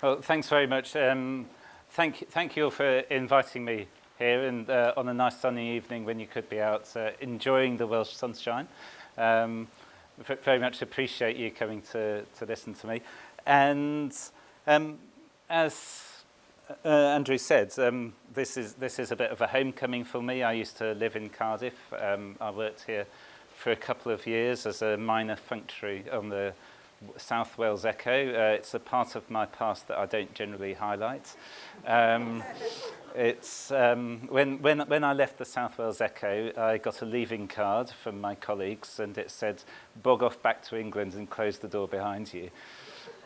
Well, thanks very much. Thank you all for inviting me here and on a nice sunny evening when you could be out enjoying the Welsh sunshine. Very much appreciate you coming to listen to me. And as Andrew said, this is a bit of a homecoming for me. I used to live in Cardiff. I worked here for a couple of years as a minor functionary on the South Wales Echo. It's a part of my past that I don't generally highlight. It's when I left the South Wales Echo, I got a leaving card from my colleagues, and it said, "Bog off back to England and close the door behind you."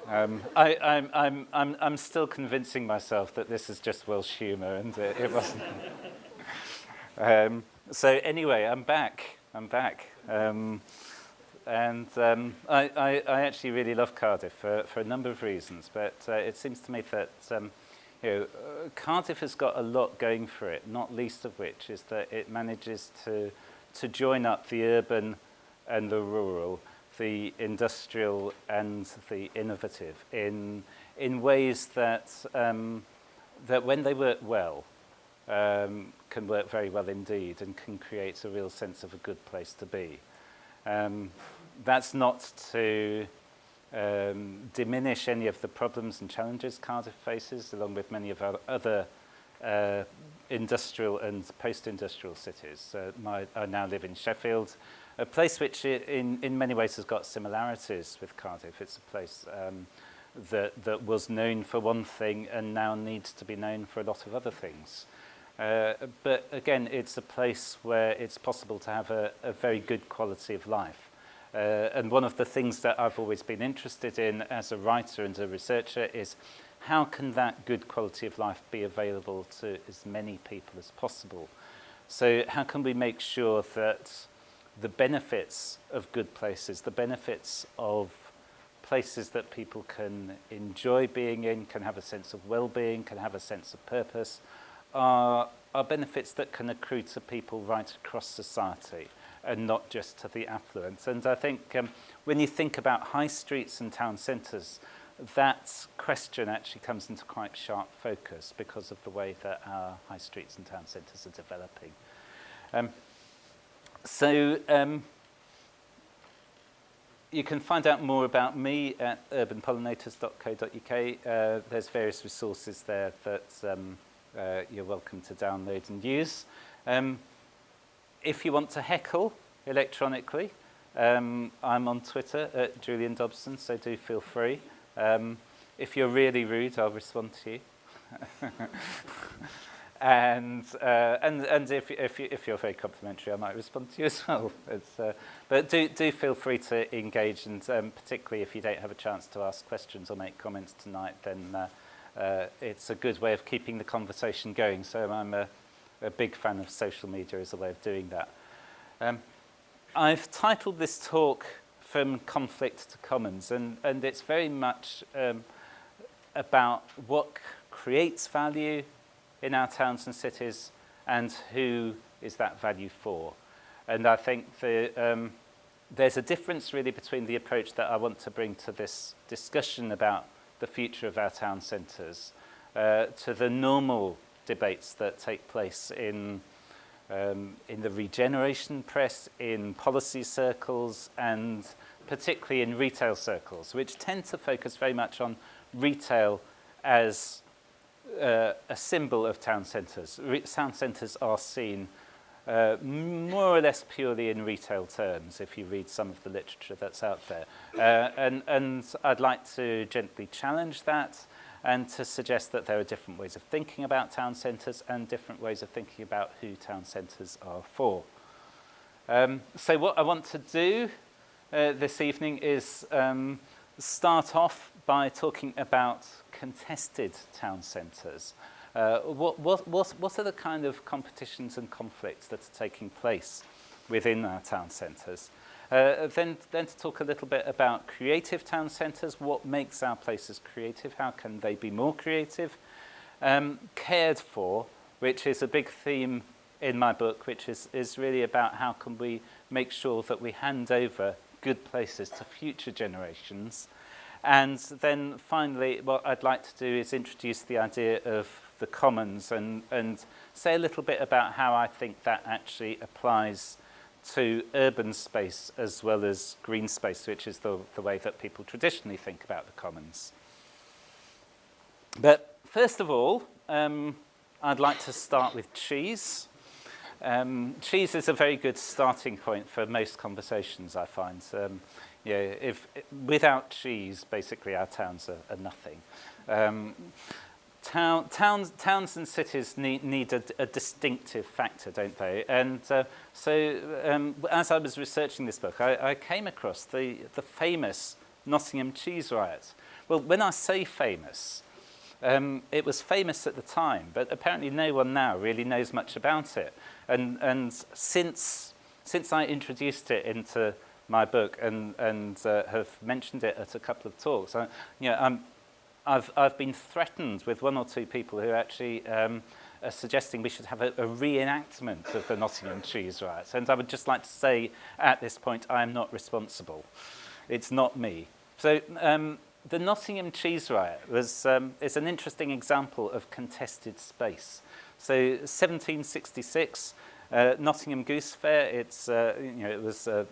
I'm still convincing myself that this is just Welsh humour, and it wasn't. So anyway, I'm back. And I actually really love Cardiff for a number of reasons, but it seems to me that Cardiff has got a lot going for it, not least of which is that it manages to join up the urban and the rural, the industrial and the innovative in ways that that when they work well can work very well indeed and can create a real sense of a good place to be. That's not to diminish any of the problems and challenges Cardiff faces, along with many of our other industrial and post-industrial cities. I now live in Sheffield, a place which in many ways has got similarities with Cardiff. It's a place that was known for one thing and now needs to be known for a lot of other things. But again, it's a place where it's possible to have a very good quality of life. And one of the things that I've always been interested in as a writer and a researcher is how can that good quality of life be available to as many people as possible? So how can we make sure that the benefits of good places, the benefits of places that people can enjoy being in, can have a sense of well-being, can have a sense of purpose, are benefits that can accrue to people right across society and not just to the affluent. And I think when you think about high streets and town centres, that question actually comes into quite sharp focus because of the way that our high streets and town centres are developing. You can find out more about me at urbanpollinators.co.uk. There's various resources there that you're welcome to download and use. If you want to heckle electronically, I'm on Twitter at Julian Dobson, so do feel free. If you're really rude, I'll respond to you. And if you're very complimentary, I might respond to you as well. But do feel free to engage, and particularly if you don't have a chance to ask questions or make comments tonight, then it's a good way of keeping the conversation going. So I'm a big fan of social media as a way of doing that. I've titled this talk From Conflict to Commons, and it's very much about what creates value in our towns and cities and who is that value for. And I think there's a difference really between the approach that I want to bring to this discussion about the future of our town centres to the normal debates that take place in the regeneration press, in policy circles, and particularly in retail circles, which tend to focus very much on retail as a symbol of town centres. Town centres are seen more or less purely in retail terms, if you read some of the literature that's out there. And I'd like to gently challenge that and to suggest that there are different ways of thinking about town centres and different ways of thinking about who town centres are for. So what I want to do this evening is start off by talking about contested town centres. What are the kind of competitions and conflicts that are taking place within our town centres? Then to talk a little bit about creative town centres, what makes our places creative, how can they be more creative? Cared for, which is a big theme in my book, which is really about how can we make sure that we hand over good places to future generations. And then finally, what I'd like to do is introduce the idea of the commons and say a little bit about how I think that actually applies to urban space as well as green space, which is the way that people traditionally think about the commons. But first of all, I'd like to start with cheese. Cheese is a very good starting point for most conversations, I find. Without cheese, basically our towns are nothing. Towns and cities need a distinctive factor, don't they? And as I was researching this book, I came across the famous Nottingham cheese riot. Well, when I say famous, it was famous at the time, but apparently no one now really knows much about it. And since I introduced it into my book and have mentioned it at a couple of talks, I've been threatened with one or two people who actually are suggesting we should have a reenactment of the Nottingham cheese riots. And I would just like to say at this point, I am not responsible. It's not me. So the Nottingham cheese riot is an interesting example of contested space. So 1766, Nottingham Goose Fair. It was a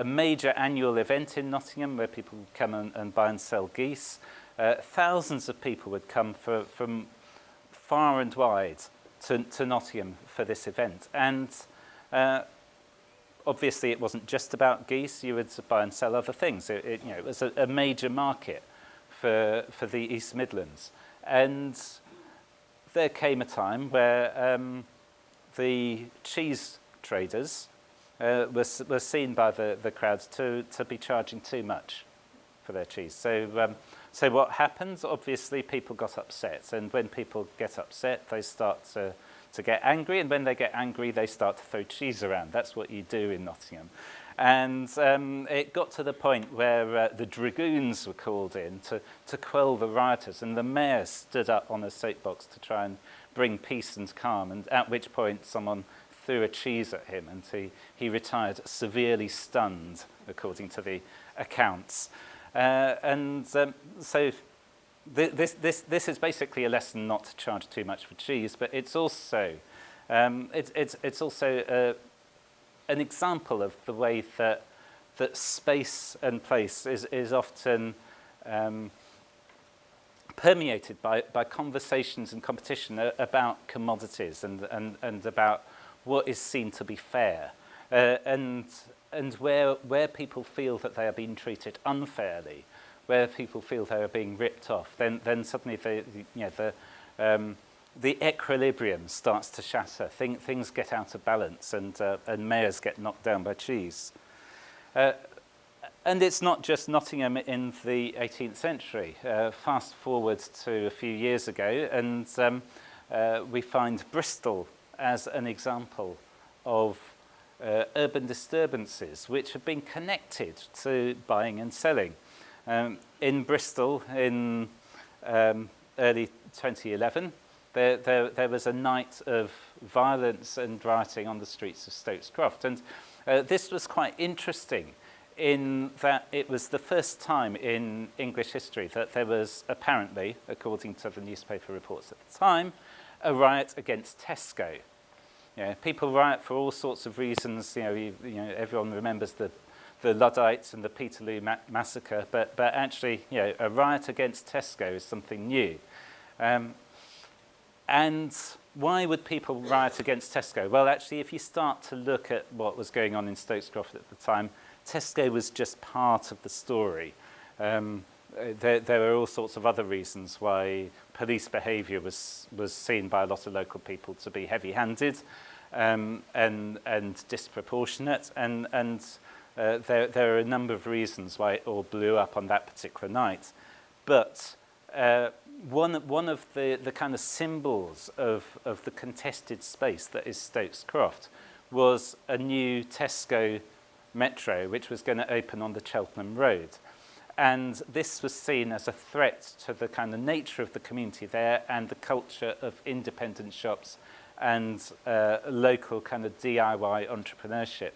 major annual event in Nottingham where people would come and buy and sell geese. Thousands of people would come from far and wide to Nottingham for this event. And obviously it wasn't just about geese. You would buy and sell other things. It was a major market for the East Midlands. And there came a time where the cheese traders were seen by the crowds to be charging too much for their cheese. So what happens? Obviously, people got upset. And when people get upset, they start to get angry. And when they get angry, they start to throw cheese around. That's what you do in Nottingham. And it got to the point where the dragoons were called in to quell the rioters. And the mayor stood up on a soapbox to try and bring peace and calm. And at which point, someone threw a cheese at him. And he retired severely stunned, according to the accounts. So this is basically a lesson not to charge too much for cheese, but it's also it's also an example of the way that space and place is often permeated by conversations and competition about commodities and about what is seen to be fair, and where people feel that they are being treated unfairly, where people feel they are being ripped off, then suddenly the equilibrium starts to shatter. Things get out of balance, and mayors get knocked down by cheese. And it's not just Nottingham in the 18th century. Fast forward to a few years ago, and we find Bristol as an example of urban disturbances which have been connected to buying and selling. In Bristol in early 2011, there was a night of violence and rioting on the streets of Stokes Croft. And this was quite interesting in that it was the first time in English history that there was apparently, according to the newspaper reports at the time, a riot against Tesco. People riot for all sorts of reasons. Everyone remembers the Luddites and the Peterloo massacre, but actually, a riot against Tesco is something new. And why would people riot against Tesco? Well, actually, if you start to look at what was going on in Stokes Croft at the time, Tesco was just part of the story. There were all sorts of other reasons why police behaviour was seen by a lot of local people to be heavy-handed and disproportionate, and there are a number of reasons why it all blew up on that particular night. But one of the kind of symbols of the contested space that is Stokes Croft was a new Tesco metro, which was going to open on the Cheltenham Road. And this was seen as a threat to the kind of nature of the community there and the culture of independent shops and local kind of DIY entrepreneurship.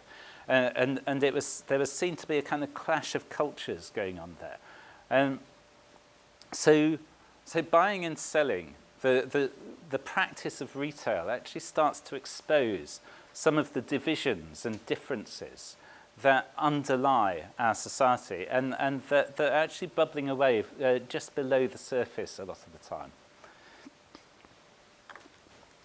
And there was seen to be a kind of clash of cultures going on there. So buying and selling, the practice of retail actually starts to expose some of the divisions and differences that underlie our society and that are actually bubbling away just below the surface a lot of the time.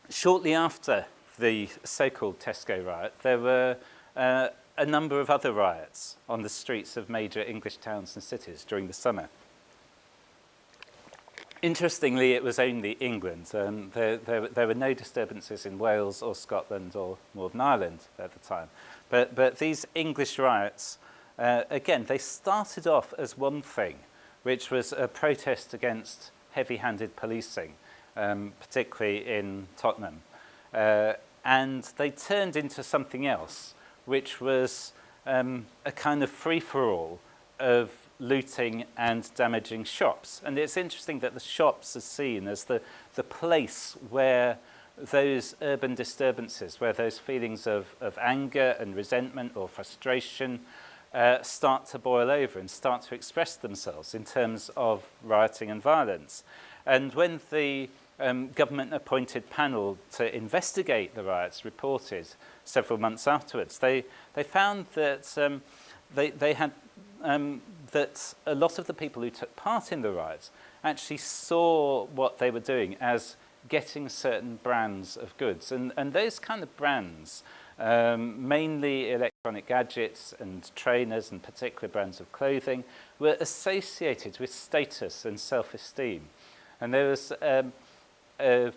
Shortly after the so-called Tesco riot, there were a number of other riots on the streets of major English towns and cities during the summer. Interestingly, it was only England. There were no disturbances in Wales or Scotland or Northern Ireland at the time. But these English riots, again, they started off as one thing, which was a protest against heavy-handed policing, particularly in Tottenham. And they turned into something else, which was a kind of free-for-all of looting and damaging shops. And it's interesting that the shops are seen as the place where those urban disturbances, where those feelings of anger and resentment or frustration start to boil over and start to express themselves in terms of rioting and violence. And when the government-appointed panel to investigate the riots reported several months afterwards, they found that they had that a lot of the people who took part in the riots actually saw what they were doing as getting certain brands of goods. And those kind of brands, mainly electronic gadgets and trainers and particular brands of clothing, were associated with status and self-esteem. And there was a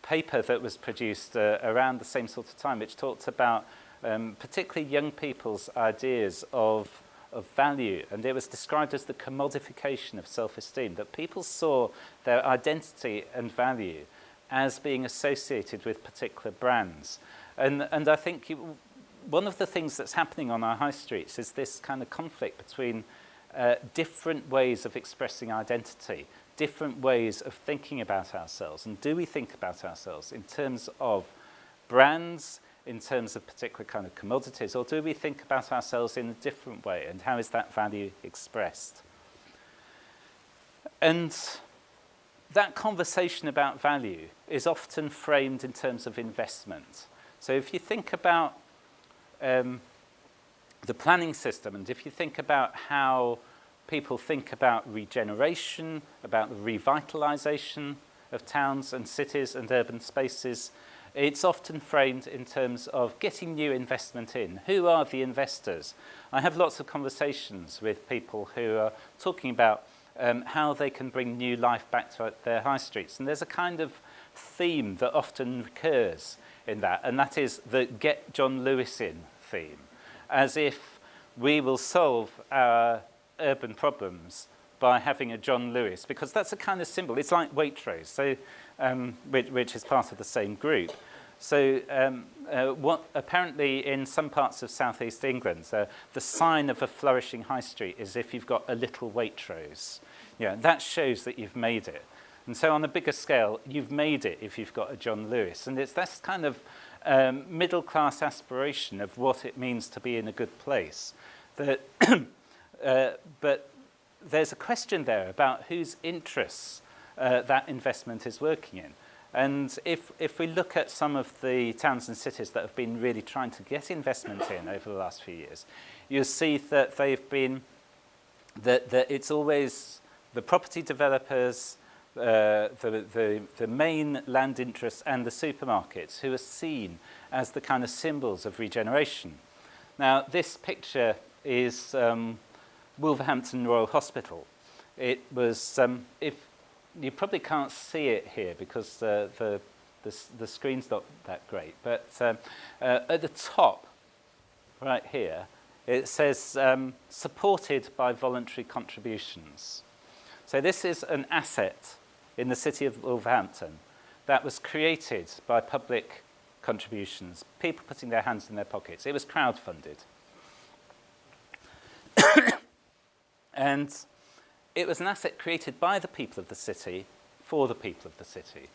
paper that was produced around the same sort of time which talked about particularly young people's ideas of value, and it was described as the commodification of self-esteem, that people saw their identity and value as being associated with particular brands. And I think one of the things that's happening on our high streets is this kind of conflict between different ways of expressing identity, different ways of thinking about ourselves. And do we think about ourselves in terms of brands, in terms of particular kind of commodities, or do we think about ourselves in a different way, and how is that value expressed? And that conversation about value is often framed in terms of investment. So if you think about the planning system, and if you think about how people think about regeneration, about the revitalization of towns and cities and urban spaces, it's often framed in terms of getting new investment in. Who are the investors? I have lots of conversations with people who are talking about how they can bring new life back to their high streets. And there's a kind of theme that often recurs in that, and that is the get John Lewis in theme, as if we will solve our urban problems by having a John Lewis, because that's a kind of symbol. It's like Waitrose, so, which is part of the same group. So what apparently in some parts of southeast England, the sign of a flourishing high street is if you've got a little Waitrose. Yeah, that shows that you've made it. And so on a bigger scale, you've made it if you've got a John Lewis. And it's this kind of middle-class aspiration of what it means to be in a good place. That, but there's a question there about whose interests that investment is working in. And if we look at some of the towns and cities that have been really trying to get investment in over the last few years, you'll see that they've been, that it's always the property developers, the main land interests and the supermarkets who are seen as the kind of symbols of regeneration. Now, this picture is Wolverhampton Royal Hospital. It was, if you probably can't see it here because the screen's not that great, but at the top, right here, it says supported by voluntary contributions. So this is an asset in the city of Wolverhampton that was created by public contributions, people putting their hands in their pockets. It was crowdfunded. And it was an asset created by the people of the city for the people of the city.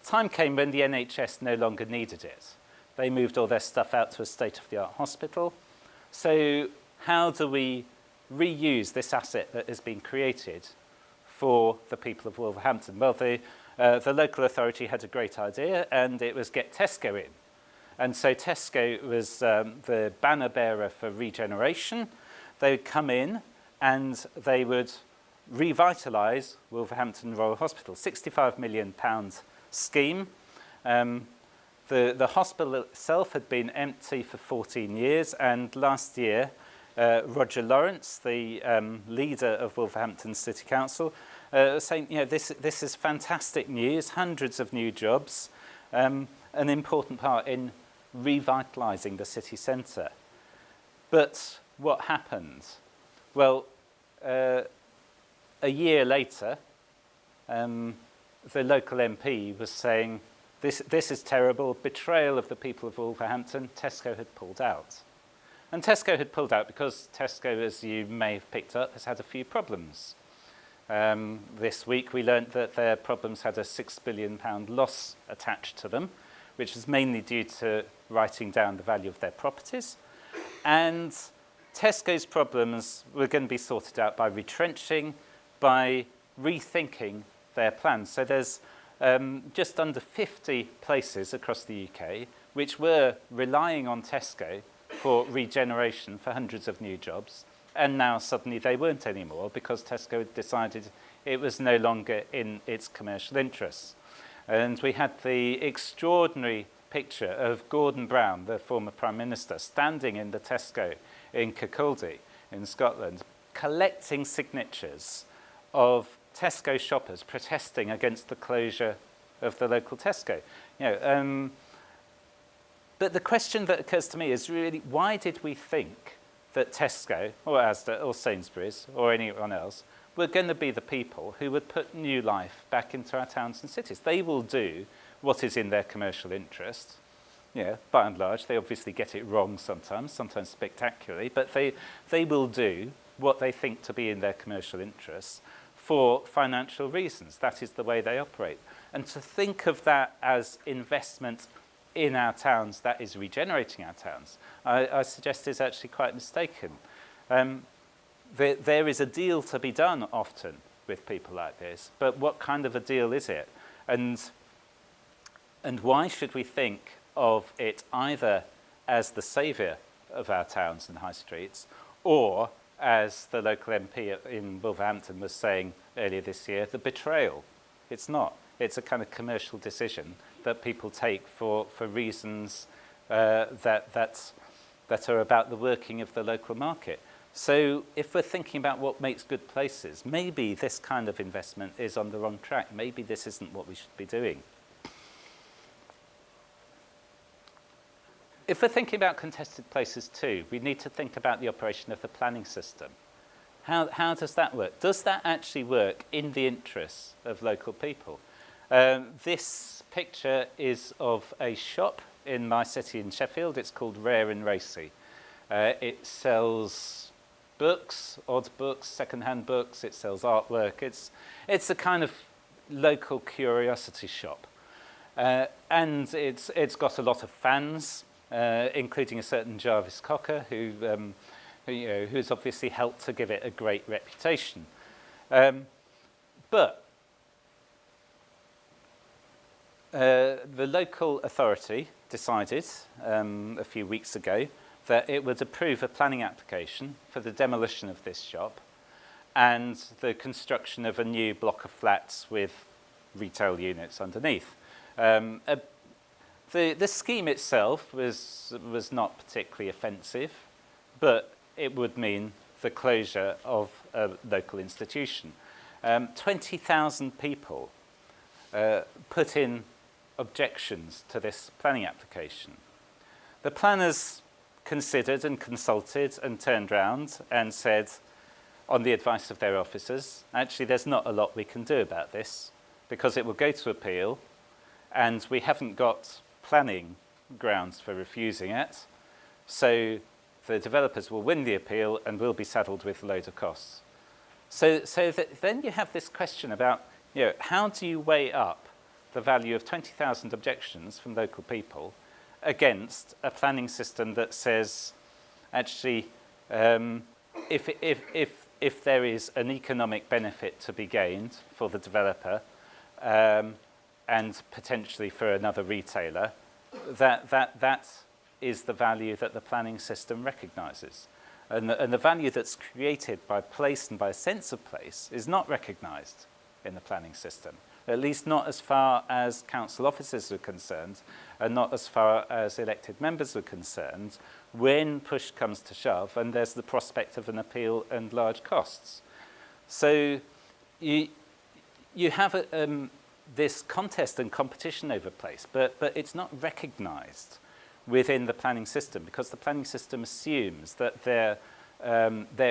Time came when the NHS no longer needed it. They moved all their stuff out to a state-of-the-art hospital. So how do we reuse this asset that has been created for the people of Wolverhampton? Well, the local authority had a great idea, and it was get Tesco in. And so Tesco was the banner bearer for regeneration. They would come in and they would revitalise Wolverhampton Royal Hospital, £65 million scheme. The hospital itself had been empty for 14 years, and last year Roger Lawrence, the leader of Wolverhampton City Council, was saying, this is fantastic news, hundreds of new jobs, an important part in revitalising the city centre. But what happened? Well, a year later, the local MP was saying, this is terrible, betrayal of the people of Wolverhampton. Tesco had pulled out. And Tesco had pulled out because Tesco, as you may have picked up, has had a few problems. This week we learnt that their problems had a £6 billion loss attached to them, which was mainly due to writing down the value of their properties. And Tesco's problems were going to be sorted out by retrenching, by rethinking their plans. So there's just under 50 places across the UK which were relying on Tesco for regeneration for hundreds of new jobs, and now suddenly they weren't anymore because Tesco had decided it was no longer in its commercial interests. And we had the extraordinary picture of Gordon Brown, the former Prime Minister, standing in the Tesco in Kirkcaldy in Scotland, collecting signatures of Tesco shoppers protesting against the closure of the local Tesco. But the question that occurs to me is really, why did we think that Tesco or Asda or Sainsbury's or anyone else were going to be the people who would put new life back into our towns and cities? They will do what is in their commercial interest. By and large, they obviously get it wrong sometimes spectacularly, but they will do what they think to be in their commercial interests for financial reasons. That is the way they operate. And to think of that as investment in our towns, that is regenerating our towns, I suggest is actually quite mistaken. There is a deal to be done often with people like this, but what kind of a deal is it? And why should we think of it either as the saviour of our towns and high streets, or, as the local MP in Wolverhampton was saying earlier this year, the betrayal? It's not. It's a kind of commercial decision that people take for reasons that are about the working of the local market. So if we're thinking about what makes good places, maybe this kind of investment is on the wrong track. Maybe this isn't what we should be doing. If we're thinking about contested places too, we need to think about the operation of the planning system. How does that work? Does that actually work in the interests of local people? This picture is of a shop in my city in Sheffield. It's called Rare and Racy. It sells books, odd books, second-hand books. It sells artwork. It's a kind of local curiosity shop. And it's got a lot of fans, including a certain Jarvis Cocker who's obviously helped to give it a great reputation. But the local authority decided a few weeks ago that it would approve a planning application for the demolition of this shop and the construction of a new block of flats with retail units underneath. The scheme itself was not particularly offensive, but it would mean the closure of a local institution. 20,000 people put in objections to this planning application. The planners considered and consulted and turned round and said, on the advice of their officers, actually there's not a lot we can do about this because it will go to appeal and we haven't got planning grounds for refusing it, so the developers will win the appeal and will be saddled with a load of costs. So then you have this question about, how do you weigh up the value of 20,000 objections from local people against a planning system that says, actually, if there is an economic benefit to be gained for the developer and potentially for another retailer, that is the value that the planning system recognises. And the value that's created by place and by sense of place is not recognised in the planning system, at least not as far as council officers are concerned, and not as far as elected members are concerned, when push comes to shove and there's the prospect of an appeal and large costs. So you have this contest and competition over place, but it's not recognised within the planning system, because the planning system assumes that there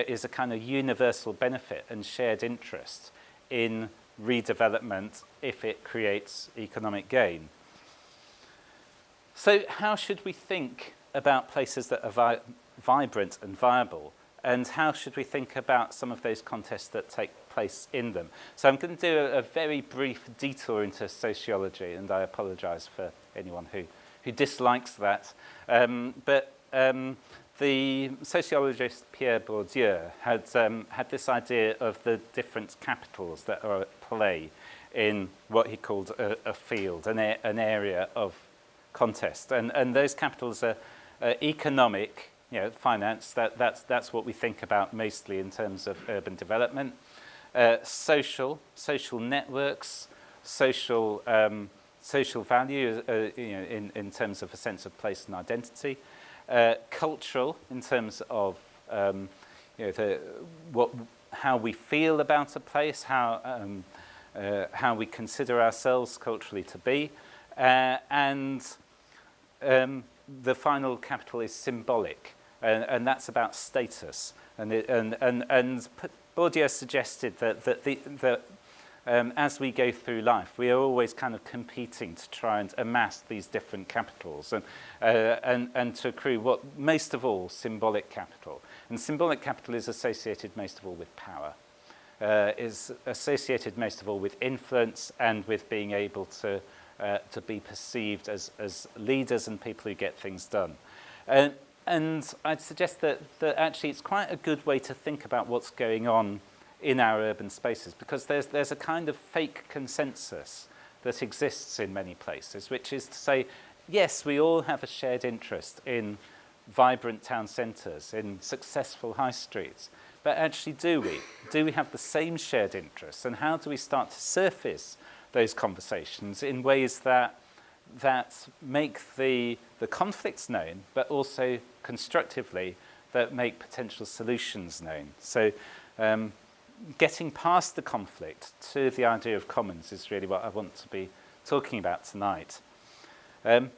is a kind of universal benefit and shared interest in redevelopment if it creates economic gain. So how should we think about places that are vibrant and viable, and how should we think about some of those contests that take place in them? So I'm going to do a very brief detour into sociology, and I apologise for anyone who dislikes that. But the sociologist Pierre Bourdieu had this idea of the different capitals that are at play in what he called a field, an area of contest. And those capitals are economic, finance, that's what we think about mostly in terms of urban development, social networks, social value, in terms of a sense of place and identity, cultural in terms of how we feel about a place, how we consider ourselves culturally to be, and the final capital is symbolic, and that's about status. And Bourdieu suggested that as we go through life, we are always kind of competing to try and amass these different capitals and to accrue what, most of all, symbolic capital. And symbolic capital is associated most of all with power, is associated most of all with influence and with being able to be perceived as leaders and people who get things done. And I'd suggest that actually it's quite a good way to think about what's going on in our urban spaces, because there's a kind of fake consensus that exists in many places, which is to say, yes, we all have a shared interest in vibrant town centres, in successful high streets, but actually do we? Do we have the same shared interests? And how do we start to surface those conversations in ways that make the conflicts known, but also constructively that make potential solutions known? So getting past the conflict to the idea of commons is really what I want to be talking about tonight. And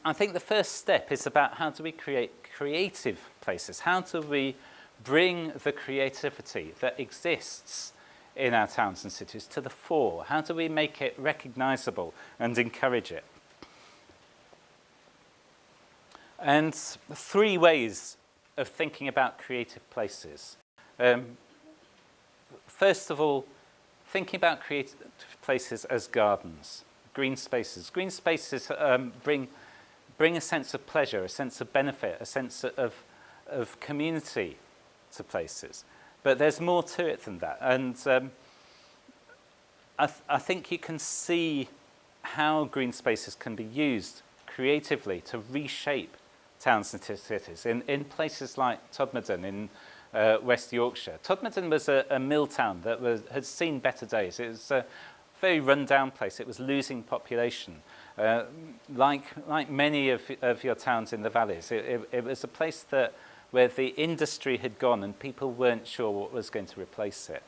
I think the first step is about how do we create creative places? How do we bring the creativity that exists in our towns and cities to the fore? How do we make it recognisable and encourage it? And 3 ways of thinking about creative places. First of all, thinking about creative places as gardens, green spaces. Green spaces bring a sense of pleasure, a sense of benefit, a sense of community to places. But there's more to it than that. And I think you can see how green spaces can be used creatively to reshape towns and cities. In places like Todmorden in West Yorkshire. Todmorden was a mill town that had seen better days. It was a very run-down place. It was losing population. Like many of your towns in the valleys, it was a place where the industry had gone and people weren't sure what was going to replace it.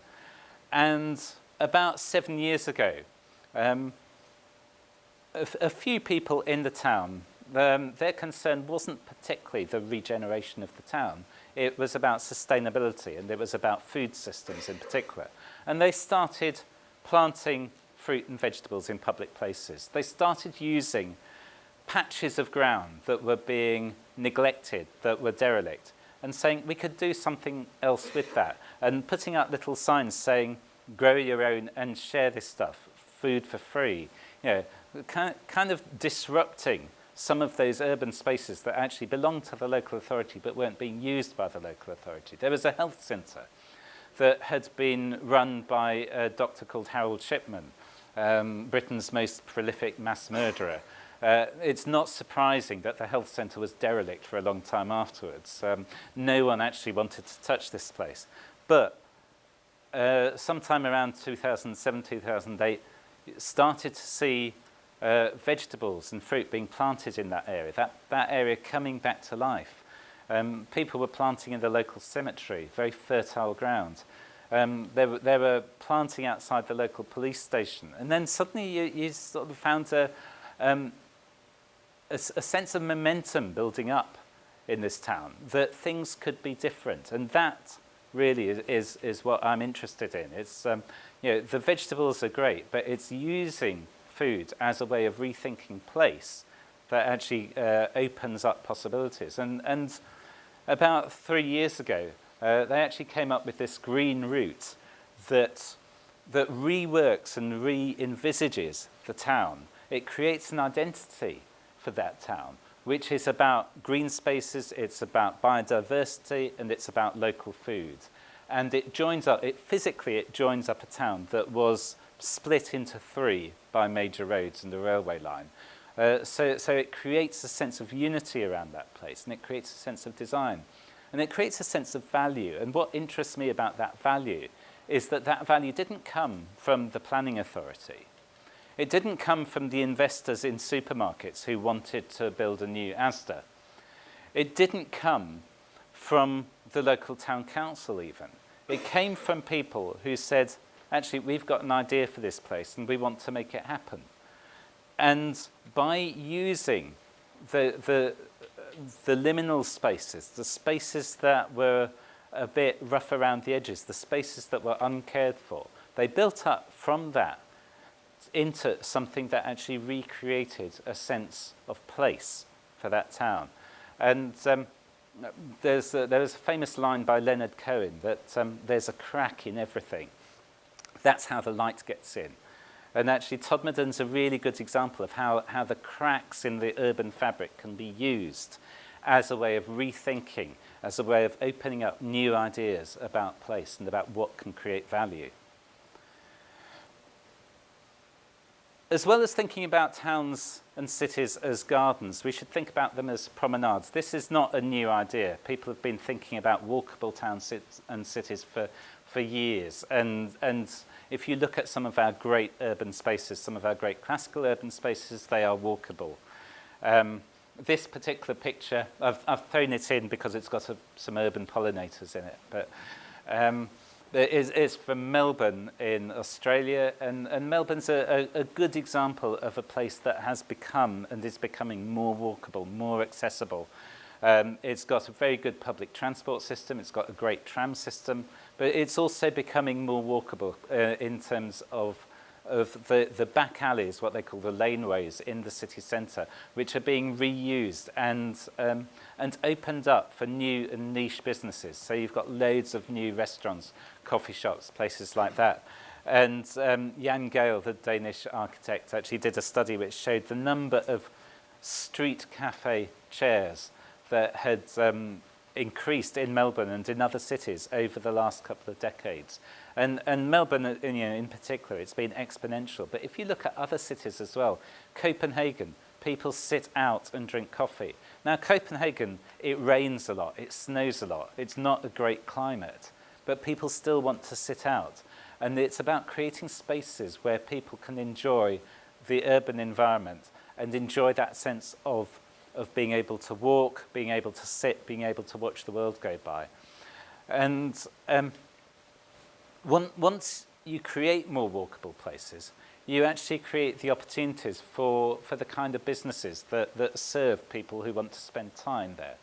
And about 7 years ago, a few people in the town, their concern wasn't particularly the regeneration of the town. It was about sustainability, and it was about food systems in particular. And they started planting fruit and vegetables in public places. They started using patches of ground that were being neglected, that were derelict, and saying we could do something else with that, and putting up little signs saying, grow your own and share this stuff, food for free. Kind of disrupting some of those urban spaces that actually belonged to the local authority but weren't being used by the local authority. There was a health centre that had been run by a doctor called Harold Shipman, Britain's most prolific mass murderer. It's not surprising that the health centre was derelict for a long time afterwards. No one actually wanted to touch this place. But sometime around 2007, 2008, started to see vegetables and fruit being planted in that area, that area coming back to life. People were planting in the local cemetery, very fertile ground. They were planting outside the local police station. And then suddenly you sort of found a sense of momentum building up in this town, that things could be different. And that really is what I'm interested in. It's, the vegetables are great, but it's using food as a way of rethinking place that actually opens up possibilities. And about 3 years ago, they actually came up with this green route that reworks and re-envisages the town. It creates an identity for that town, which is about green spaces, it's about biodiversity, and it's about local food. And it joins up, physically it joins up a town that was split into 3 by major roads and a railway line. So it creates a sense of unity around that place, and it creates a sense of design. And it creates a sense of value. And what interests me about that value is that value didn't come from the planning authority. It didn't come from the investors in supermarkets who wanted to build a new Asda. It didn't come from the local town council even. It came from people who said, actually, we've got an idea for this place and we want to make it happen. And by using the liminal spaces, the spaces that were a bit rough around the edges, the spaces that were uncared for, they built up from that into something that actually recreated a sense of place for that town. And there's a famous line by Leonard Cohen that there's a crack in everything. That's how the light gets in. And actually, Todmorden a really good example of how the cracks in the urban fabric can be used as a way of rethinking, as a way of opening up new ideas about place and about what can create value. As well as thinking about towns and cities as gardens, we should think about them as promenades. This is not a new idea. People have been thinking about walkable towns and cities for years. And if you look at some of our great urban spaces, some of our great classical urban spaces, they are walkable. This particular picture, I've thrown it in because it's got some urban pollinators in it, but it's from Melbourne in Australia, and Melbourne's a good example of a place that has become and is becoming more walkable, more accessible. It's got a very good public transport system, it's got a great tram system, but it's also becoming more walkable in terms of the back alleys, what they call the laneways in the city centre, which are being reused and opened up for new and niche businesses. So you've got loads of new restaurants, coffee shops, places like that. And Jan Gehl, the Danish architect, actually did a study which showed the number of street cafe chairs that had increased in Melbourne and in other cities over the last couple of decades. And Melbourne, in particular, it's been exponential. But if you look at other cities as well, Copenhagen, people sit out and drink coffee. Now, Copenhagen, it rains a lot, it snows a lot, it's not a great climate, but people still want to sit out. And it's about creating spaces where people can enjoy the urban environment and enjoy that sense of being able to walk, being able to sit, being able to watch the world go by. And once you create more walkable places, you actually create the opportunities for the kind of businesses that serve people who want to spend time there.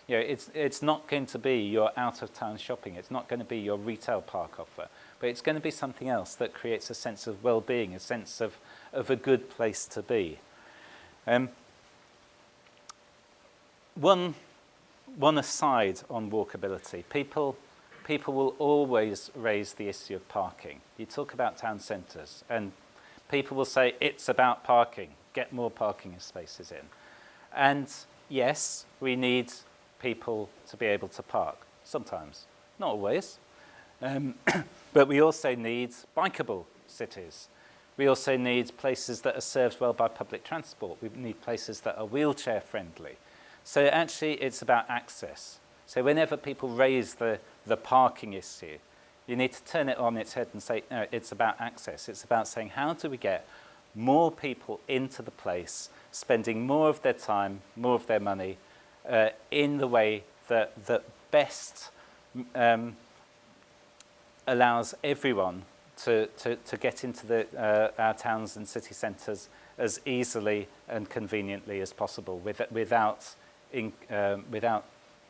You know, it's not going to be your out-of-town shopping, it's not going to be your retail park offer, but it's going to be something else that creates a sense of well-being, a sense of a good place to be. One aside on walkability, people will always raise the issue of parking. You talk about town centres and people will say it's about parking, get more parking spaces in. And yes, we need people to be able to park, sometimes, not always. But we also need bikeable cities. We also need places that are served well by public transport. We need places that are wheelchair friendly. So actually it's about access. So whenever people raise the parking issue, you need to turn it on its head and say, no, it's about access. It's about saying, how do we get more people into the place, spending more of their time, more of their money, in the way that best allows everyone to get into our towns and city centres as easily and conveniently as possible, without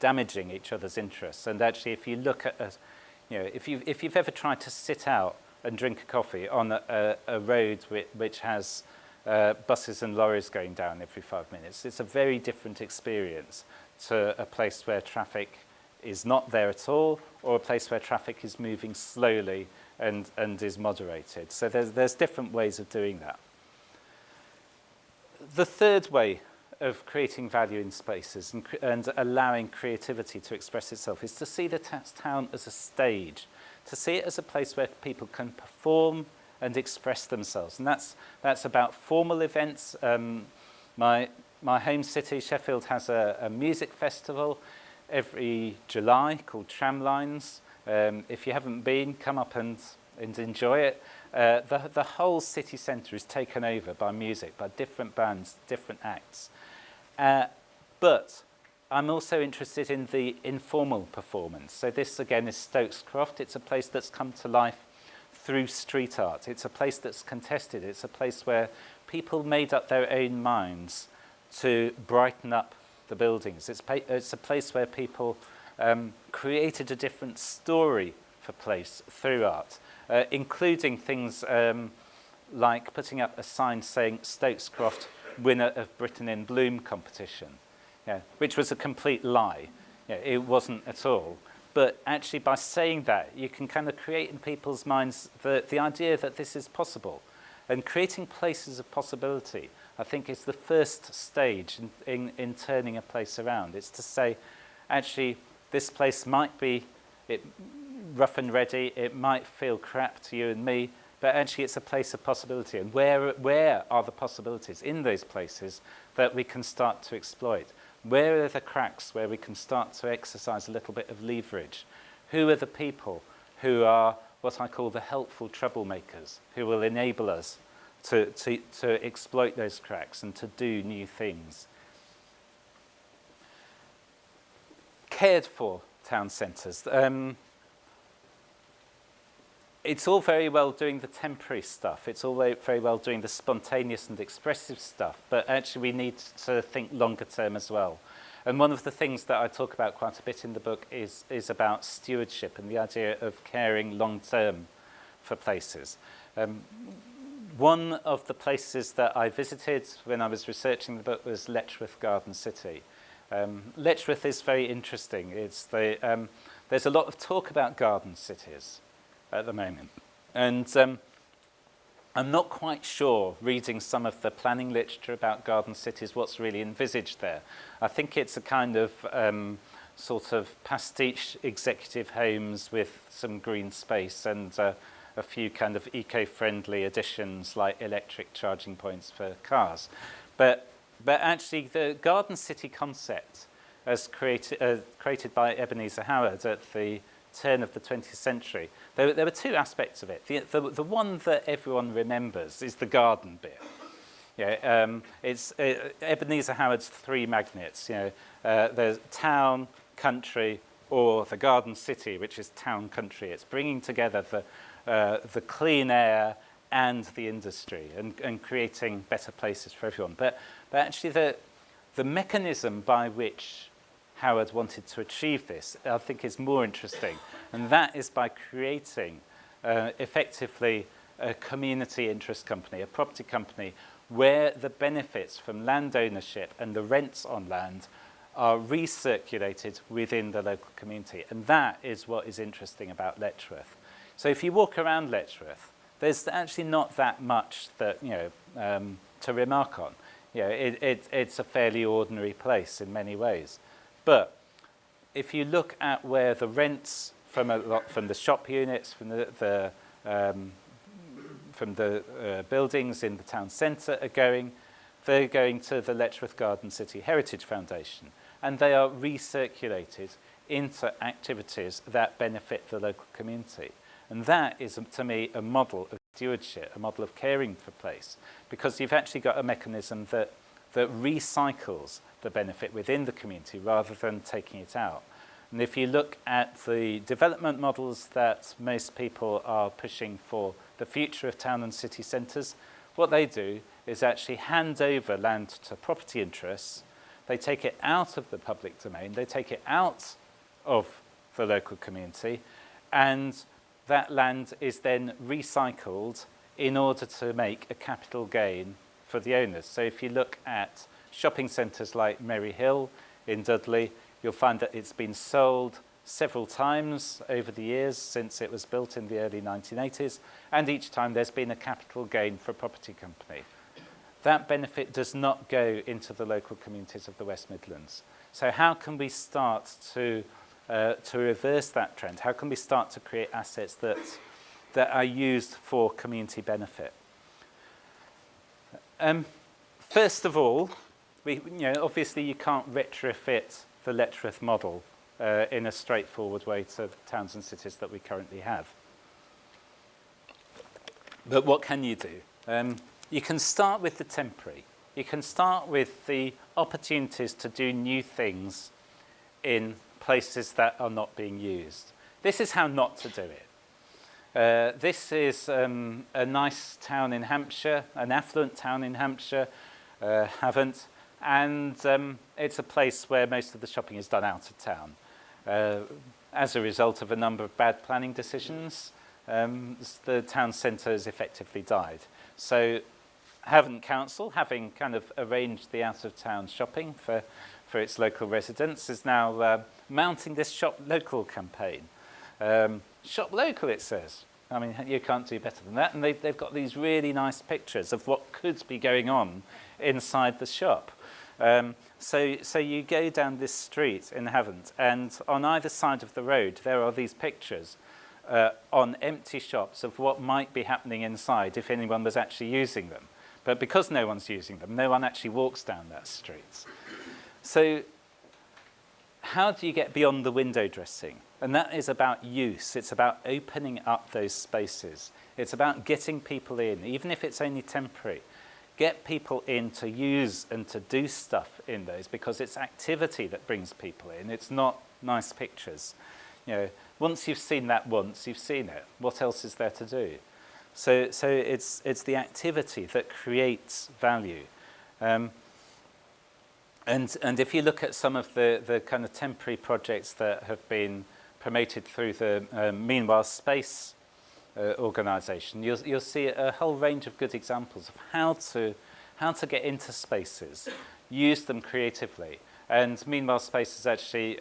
damaging each other's interests. And actually, if you look at, if you've ever tried to sit out and drink a coffee on a road which has buses and lorries going down every 5 minutes, it's a very different experience to a place where traffic is not there at all, or a place where traffic is moving slowly and is moderated. So there's different ways of doing that. The third way of creating value in spaces and allowing creativity to express itself is to see the town as a stage, to see it as a place where people can perform and express themselves. And that's about formal events. My home city, Sheffield, has a music festival every July called Tramlines. If you haven't been, come up and enjoy it. The whole city centre is taken over by music, by different bands, different acts. But I'm also interested in the informal performance. So this, again, is Stokes Croft. It's a place that's come to life through street art. It's a place that's contested. It's a place where people made up their own minds to brighten up the buildings. It's a place where people created a different story for place through art, including things like putting up a sign saying Stokes Croft, winner of Britain in Bloom competition, which was a complete lie. It wasn't at all. But actually, by saying that, you can kind of create in people's minds the idea that this is possible. And creating places of possibility, I think, is the first stage in turning a place around. It's to say, actually, this place might be rough and ready, it might feel crap to you and me, but actually it's a place of possibility. And where are the possibilities in those places that we can start to exploit? Where are the cracks where we can start to exercise a little bit of leverage? Who are the people who are what I call the helpful troublemakers, who will enable us to exploit those cracks and to do new things? Cared for town centres. It's all very well doing the temporary stuff. It's all very well doing the spontaneous and expressive stuff, but actually we need to think longer term as well. And one of the things that I talk about quite a bit in the book is about stewardship and the idea of caring long term for places. One of the places that I visited when I was researching the book was Letchworth Garden City. Letchworth is very interesting. There's a lot of talk about garden cities at the moment. And I'm not quite sure, reading some of the planning literature about garden cities, what's really envisaged there. I think it's a kind of sort of pastiche executive homes with some green space and a few kind of eco-friendly additions like electric charging points for cars. But actually the garden city concept, as created by Ebenezer Howard at the turn of the 20th century, there were two aspects of it. The one that everyone remembers is the garden bit. It's Ebenezer Howard's three magnets. There's town, country, or the garden city, which is town country. It's bringing together the clean air and the industry and creating better places for everyone. But actually the mechanism by which Howard wanted to achieve this, I think, is more interesting. And that is by creating effectively a community interest company, a property company, where the benefits from land ownership and the rents on land are recirculated within the local community. And that is what is interesting about Letchworth. So if you walk around Letchworth, there's actually not that much that to remark on. it's a fairly ordinary place in many ways. But if you look at where the rents from the shop units, from the buildings in the town centre are going, they're going to the Letchworth Garden City Heritage Foundation, and they are recirculated into activities that benefit the local community. And that is, to me, a model of stewardship, a model of caring for place, because you've actually got a mechanism that recycles the benefit within the community rather than taking it out. And if you look at the development models that most people are pushing for the future of town and city centres, what they do is actually hand over land to property interests. They take it out of the public domain, they take it out of the local community, and that land is then recycled in order to make a capital gain for the owners. So if you look at shopping centres like Merry Hill in Dudley, you'll find that it's been sold several times over the years since it was built in the early 1980s, and each time there's been a capital gain for a property company. That benefit does not go into the local communities of the West Midlands. So how can we start to reverse that trend? How can we start to create assets that are used for community benefit? First of all, obviously you can't retrofit the Letchworth model in a straightforward way to the towns and cities that we currently have. But what can you do? You can start with the temporary. You can start with the opportunities to do new things in places that are not being used. This is how not to do it. This is a nice town in Hampshire, an affluent town in Hampshire, Havant, and it's a place where most of the shopping is done out of town. As a result of a number of bad planning decisions, the town centre has effectively died. So Havant Council, having kind of arranged the out-of-town shopping for its local residents, is now mounting this Shop Local campaign. Shop Local, it says. I mean, you can't do better than that. And they've got these really nice pictures of what could be going on inside the shop. So you go down this street in Havant, and on either side of the road, there are these pictures on empty shops of what might be happening inside if anyone was actually using them. But because no one's using them, no one actually walks down that street. So how do you get beyond the window dressing? And that is about use. It's about opening up those spaces. It's about getting people in, even if it's only temporary. Get people in to use and to do stuff in those, because it's activity that brings people in. It's not nice pictures. Once you've seen that once, you've seen it. What else is there to do? So it's the activity that creates value. And if you look at some of the kind of temporary projects that have been promoted through the Meanwhile Space organisation, you'll see a whole range of good examples of how to get into spaces, use them creatively. And Meanwhile Space has actually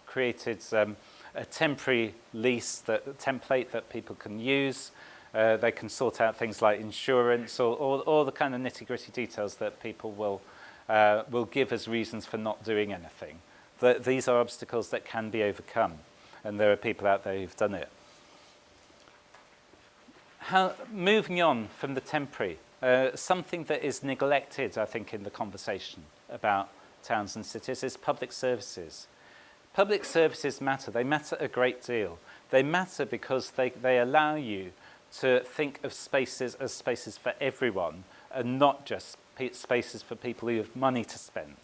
created a temporary lease, template that people can use. They can sort out things like insurance or all the kind of nitty-gritty details that people will give as reasons for not doing anything. These are obstacles that can be overcome, and there are people out there who've done it. Moving on from the temporary, something that is neglected, I think, in the conversation about towns and cities is public services. Public services matter. They matter a great deal. They matter because they allow you to think of spaces as spaces for everyone and not just spaces for people who have money to spend.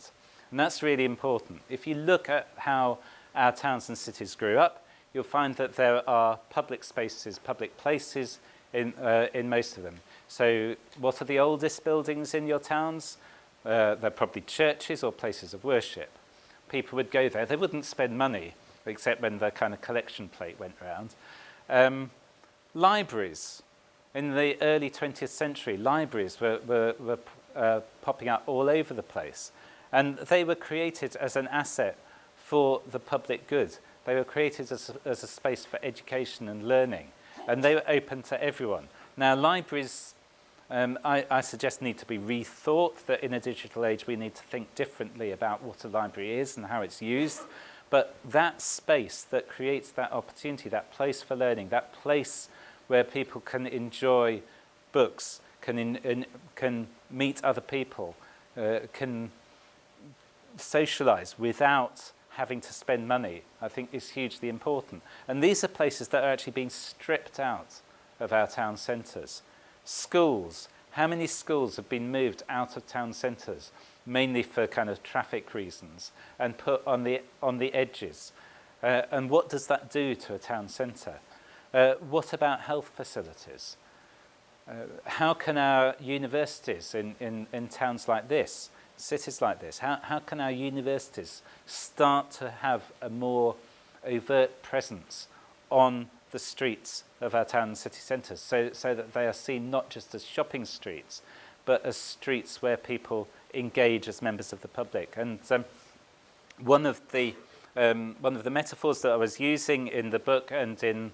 And that's really important. If you look at how our towns and cities grew up, you'll find that there are public spaces, public places in most of them. So what are the oldest buildings in your towns? They're probably churches or places of worship. People would go there. They wouldn't spend money, except when the kind of collection plate went round. Libraries. In the early 20th century, libraries were popping up all over the place. And they were created as an asset for the public good. They were created as a space for education and learning. And they were open to everyone. Now, libraries I suggest need to be rethought, that in a digital age we need to think differently about what a library is and how it's used. But that space that creates that opportunity, that place for learning, that place where people can enjoy books, can meet other people, can socialise without having to spend money, I think is hugely important. And these are places that are actually being stripped out of our town centres. Schools, how many schools have been moved out of town centres, mainly for kind of traffic reasons, and put on the edges? And what does that do to a town centre? What about health facilities? How can our universities in towns like this, cities like this, how can our universities start to have a more overt presence on the streets of our town and city centres, so that they are seen not just as shopping streets, but as streets where people engage as members of the public? And one of the metaphors that I was using in the book and in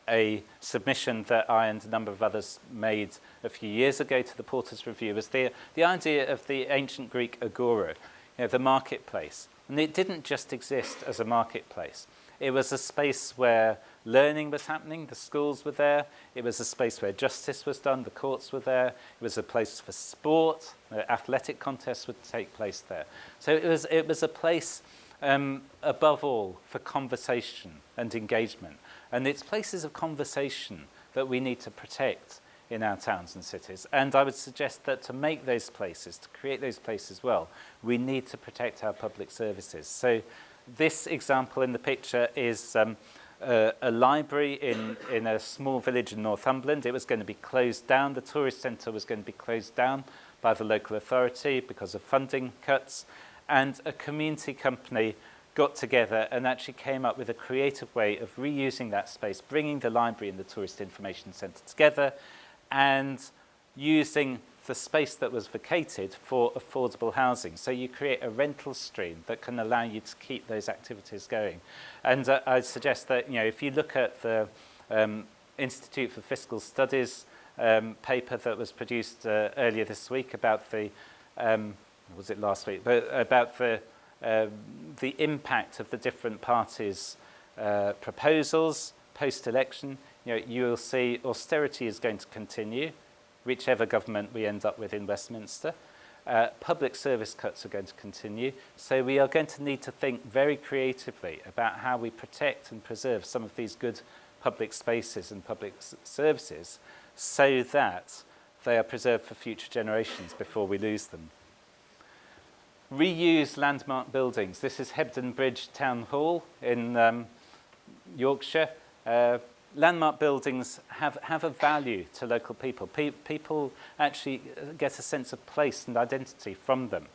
a submission that I and a number of others made a few years ago to the Porter's Review was the idea of the ancient Greek agora, the marketplace. And it didn't just exist as a marketplace. It was a space where learning was happening, the schools were there. It was a space where justice was done, the courts were there. It was a place for sport, athletic contests would take place there. So it was a place, above all, for conversation and engagement. And it's places of conversation that we need to protect in our towns and cities. And I would suggest that to make those places, to create those places well, we need to protect our public services. So this example in the picture is a library in a small village in Northumberland. It was going to be closed down. The tourist centre was going to be closed down by the local authority because of funding cuts. And a community company got together and actually came up with a creative way of reusing that space, bringing the library and the tourist information centre together and using the space that was vacated for affordable housing. So you create a rental stream that can allow you to keep those activities going. And I suggest that, if you look at the Institute for Fiscal Studies paper that was produced earlier this week about the, was it last week, but about the impact of the different parties' proposals post-election, you will see austerity is going to continue, whichever government we end up with in Westminster. Public service cuts are going to continue. So we are going to need to think very creatively about how we protect and preserve some of these good public spaces and public services so that they are preserved for future generations before we lose them. Reuse landmark buildings. This is Hebden Bridge Town Hall in Yorkshire. Landmark buildings have a value to local people. People actually get a sense of place and identity from them.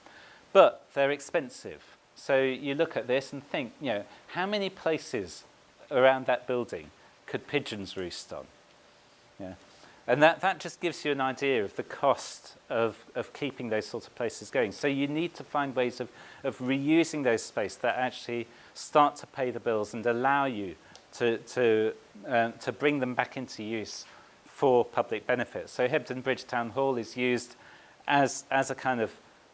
But they're expensive. So you look at this and think, how many places around that building could pigeons roost on? And that just gives you an idea of the cost of keeping those sorts of places going. So you need to find ways of reusing those space that actually start to pay the bills and allow you to bring them back into use for public benefit. So Hebden Bridge Town Hall is used as a kind of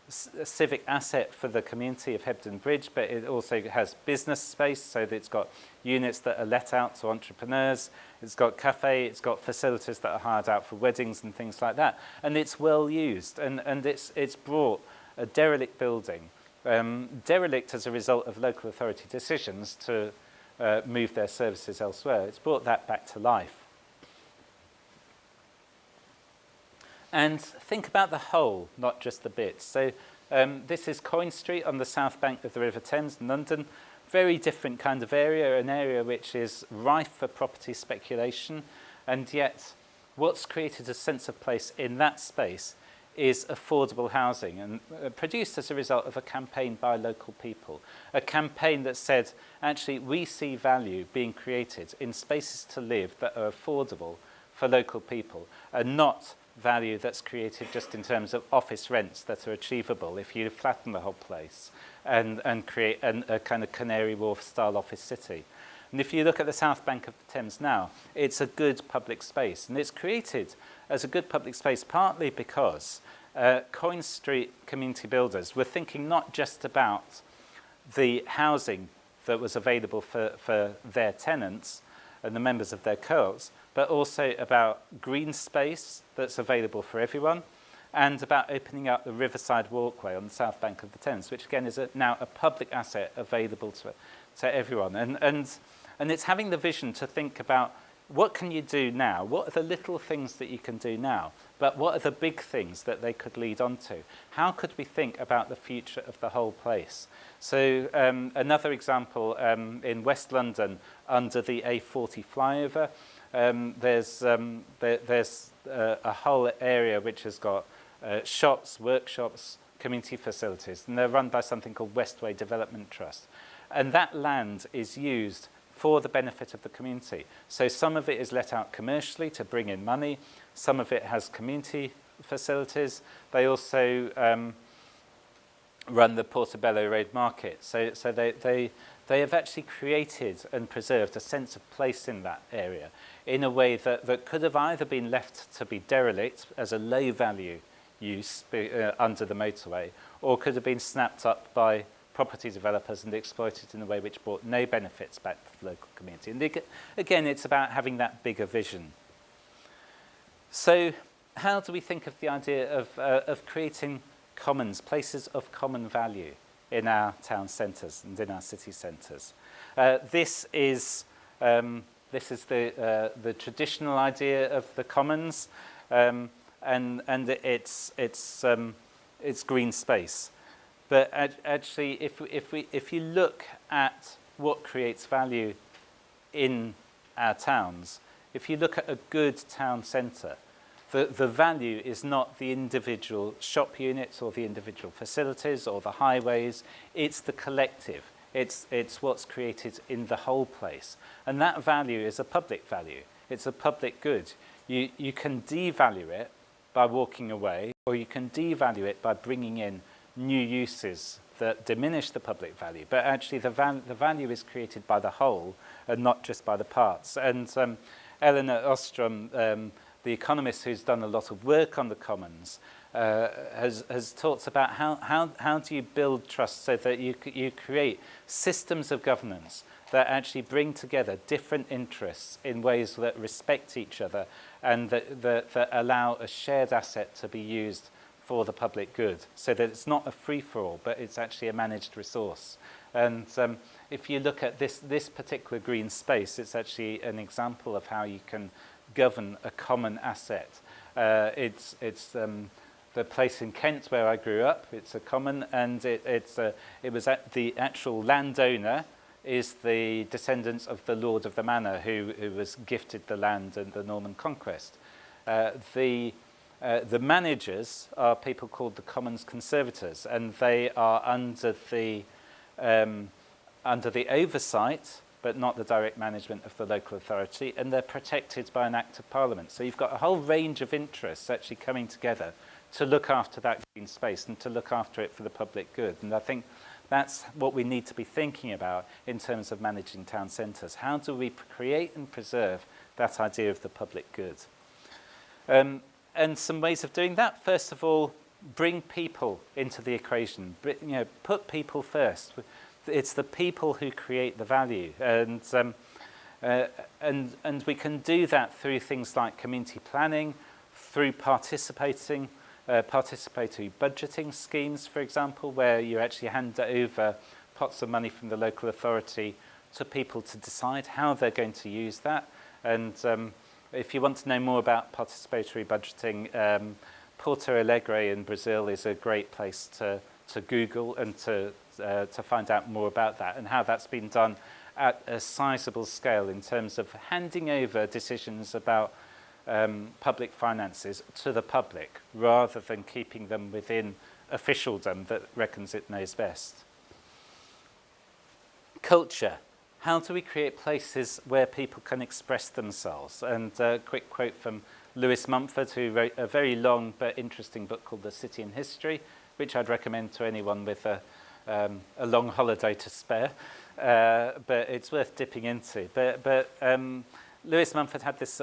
civic asset for the community of Hebden Bridge, but it also has business space, so that it's got units that are let out to entrepreneurs, it's got cafe, it's got facilities that are hired out for weddings and things like that. And it's well used, and it's brought a derelict building, derelict as a result of local authority decisions to move their services elsewhere. It's brought that back to life. And think about the whole, not just the bits. So this is Coin Street on the south bank of the River Thames in London. Very different kind of area, an area which is rife for property speculation. And yet what's created a sense of place in that space is affordable housing, and produced as a result of a campaign by local people. A campaign that said, actually, we see value being created in spaces to live that are affordable for local people, and not value that's created just in terms of office rents that are achievable if you flatten the whole place and create a kind of Canary Wharf style office city. And if you look at the south bank of the Thames now, it's a good public space, and it's created as a good public space, partly because Coin Street community builders were thinking not just about the housing that was available for their tenants and the members of their co-ops, but also about green space that's available for everyone, and about opening up the Riverside Walkway on the south bank of the Thames, which again is now a public asset available to everyone. And it's having the vision to think about what can you do now? What are the little things that you can do now? But what are the big things that they could lead on to? How could we think about the future of the whole place? So another example, in West London, under the A40 flyover, there's a whole area which has got shops, workshops, community facilities, and they're run by something called Westway Development Trust. And that land is used for the benefit of the community. So some of it is let out commercially to bring in money. Some of it has community facilities. They also run the Portobello Road Market. So they have actually created and preserved a sense of place in that area in a way that could have either been left to be derelict as a low value use under the motorway, or could have been snapped up by property developers and exploited in a way which brought no benefits back to the local community. And again, it's about having that bigger vision. So how do we think of the idea of creating commons, places of common value in our town centres and in our city centres? This is the traditional idea of the commons, and it's green space. But actually, if you look at what creates value in our towns, if you look at a good town centre, the value is not the individual shop units or the individual facilities or the highways. It's the collective. It's what's created in the whole place. And that value is a public value. It's a public good. You can devalue it by walking away, or you can devalue it by bringing in new uses that diminish the public value. But actually the value is created by the whole and not just by the parts. And Eleanor Ostrom, the economist who's done a lot of work on the commons, has talked about how do you build trust so that you create systems of governance that actually bring together different interests in ways that respect each other and that allow a shared asset to be used for the public good, so that it's not a free-for-all, but it's actually a managed resource. And if you look at this particular green space, it's actually an example of how you can govern a common asset. It's the place in Kent where I grew up. It's a common, and it was at the actual landowner is the descendants of the Lord of the Manor who was gifted the land in the Norman Conquest. The managers are people called the Commons Conservators, and they are under the oversight, but not the direct management of the local authority, and they're protected by an Act of Parliament. So you've got a whole range of interests actually coming together to look after that green space and to look after it for the public good. And I think that's what we need to be thinking about in terms of managing town centres. How do we create and preserve that idea of the public good? And some ways of doing that: first of all, bring people into the equation. Put people first. It's the people who create the value, and we can do that through things like community planning, through participatory budgeting schemes, for example, where you actually hand over pots of money from the local authority to people to decide how they're going to use that. And if you want to know more about participatory budgeting, Porto Alegre in Brazil is a great place to Google and to find out more about that and how that's been done at a sizable scale in terms of handing over decisions about public finances to the public rather than keeping them within officialdom that reckons it knows best. Culture. How do we create places where people can express themselves? And a quick quote from Lewis Mumford, who wrote a very long but interesting book called The City in History, which I'd recommend to anyone with a long holiday to spare, but it's worth dipping into. But Lewis Mumford had this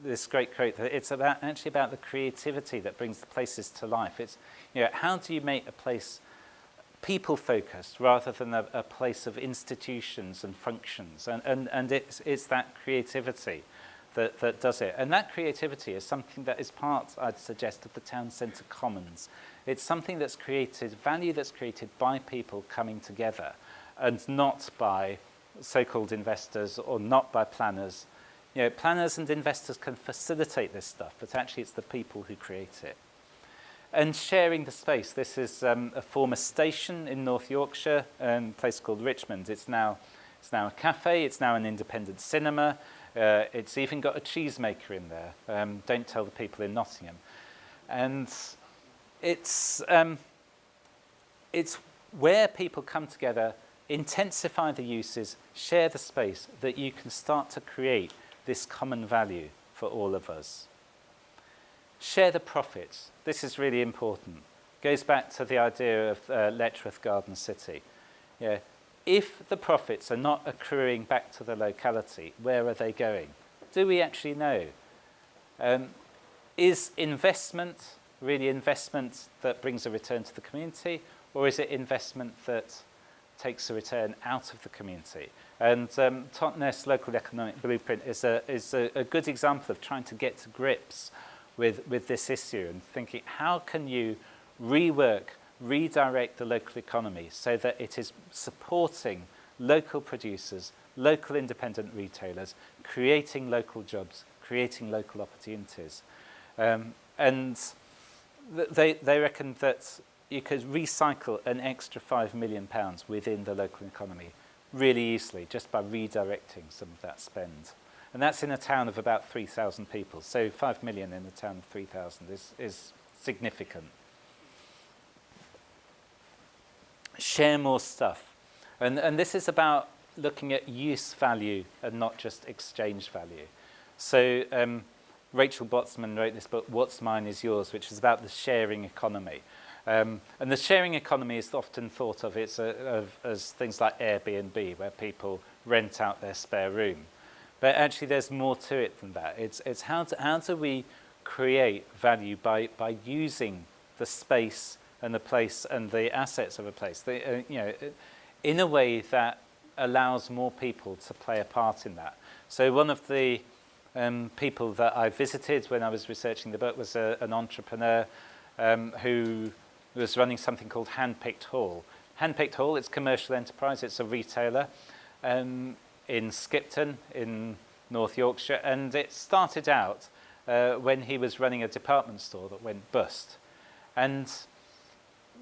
this great quote that it's actually about the creativity that brings the places to life. It's, how do you make a place people-focused rather than a place of institutions and functions? And it's that creativity that does it. And that creativity is something that is part, I'd suggest, of the town centre commons. It's something that's created, value that's created by people coming together and not by so-called investors or not by planners. Planners and investors can facilitate this stuff, but actually it's the people who create it. And sharing the space. This is a former station in North Yorkshire, a place called Richmond. It's now a cafe, it's now an independent cinema. It's even got a cheesemaker in there. Don't tell the people in Nottingham. And it's where people come together, intensify the uses, share the space, that you can start to create this common value for all of us. Share the profits. This is really important. Goes back to the idea of Letchworth Garden City. If the profits are not accruing back to the locality, where are they going? Do we actually know? Is investment really investment that brings a return to the community, or is it investment that takes a return out of the community? And Totnes Local Economic Blueprint is a good example of trying to get to grips with this issue and thinking, how can you redirect the local economy so that it is supporting local producers, local independent retailers, creating local jobs, creating local opportunities. And they reckon that you could recycle an extra £5 million within the local economy really easily just by redirecting some of that spend. And that's in a town of about 3,000 people. So 5 million in a town of 3,000 is significant. Share more stuff. And this is about looking at use value and not just exchange value. So Rachel Botsman wrote this book, What's Mine is Yours, which is about the sharing economy. And the sharing economy is often thought of as things like Airbnb, where people rent out their spare room. But actually there's more to it than that. It's how do we create value by using the space and the place and the assets of a place, in a way that allows more people to play a part in that. So one of the people that I visited when I was researching the book was an entrepreneur who was running something called Handpicked Hall. Handpicked Hall, it's commercial enterprise, it's a retailer in Skipton in North Yorkshire, and it started out when he was running a department store that went bust. And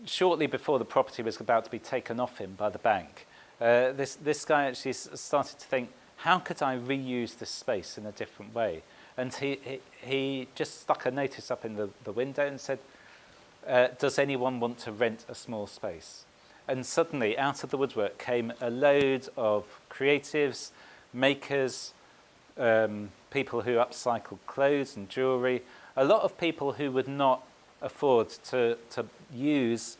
shortly before the property was about to be taken off him by the bank, this guy actually started to think, how could I reuse this space in a different way? And he just stuck a notice up in the window and said, does anyone want to rent a small space? And suddenly, out of the woodwork came a load of creatives, makers, people who upcycled clothes and jewellery, a lot of people who would not afford to use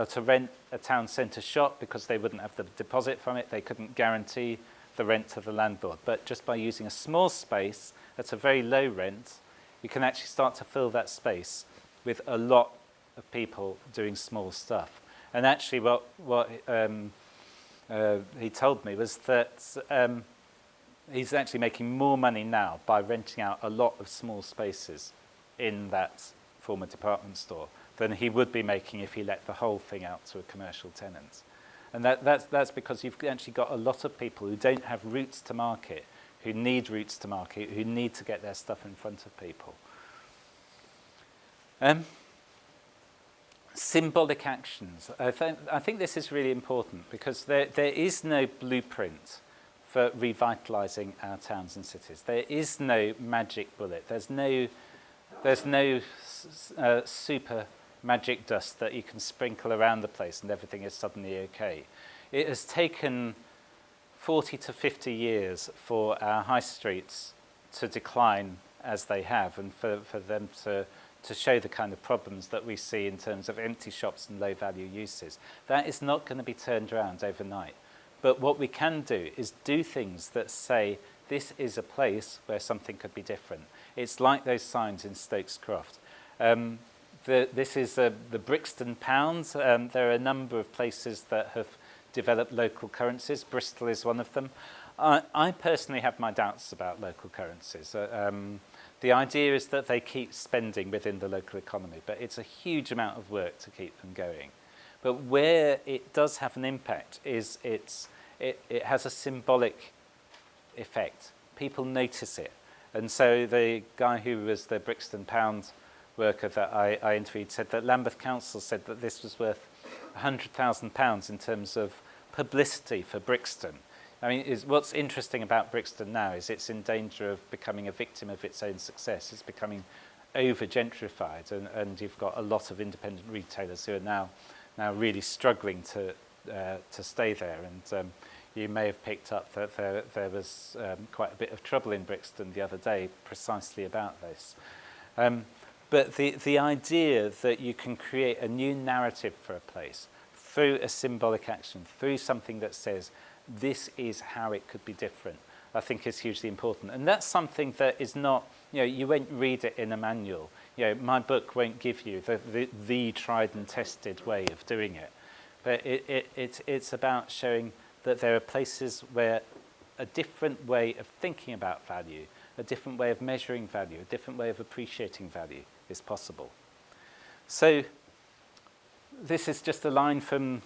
to rent a town centre shop because they wouldn't have the deposit from it, they couldn't guarantee the rent to the landlord. But just by using a small space at a very low rent, you can actually start to fill that space with a lot of people doing small stuff. And actually what he told me was that he's actually making more money now by renting out a lot of small spaces in that former department store than he would be making if he let the whole thing out to a commercial tenant. And that's because you've actually got a lot of people who don't have routes to market, who need routes to market, who need to get their stuff in front of people. Symbolic actions. I think this is really important because there is no blueprint for revitalising our towns and cities. There is no magic bullet. There's no super magic dust that you can sprinkle around the place and everything is suddenly okay. It has taken 40 to 50 years for our high streets to decline as they have, and for them to show the kind of problems that we see in terms of empty shops and low value uses. That is not going to be turned around overnight. But what we can do is do things that say this is a place where something could be different. It's like those signs in Stokes Croft. This is the Brixton pound. There are a number of places that have developed local currencies. Bristol is one of them. I personally have my doubts about local currencies. The idea is that they keep spending within the local economy, but it's a huge amount of work to keep them going. But where it does have an impact is it has a symbolic effect. People notice it. And so the guy who was the Brixton pound worker that I interviewed said that Lambeth Council said that this was worth £100,000 in terms of publicity for Brixton. I mean, what's interesting about Brixton now is it's in danger of becoming a victim of its own success. It's becoming over-gentrified, and you've got a lot of independent retailers who are now really struggling to stay there. And you may have picked up that there was quite a bit of trouble in Brixton the other day precisely about this. But the idea that you can create a new narrative for a place through a symbolic action, through something that says, this is how it could be different, I think is hugely important. And that's something that is not, you won't read it in a manual. My book won't give you the tried and tested way of doing it. But it's about showing that there are places where a different way of thinking about value, a different way of measuring value, a different way of appreciating value is possible. So this is just a line from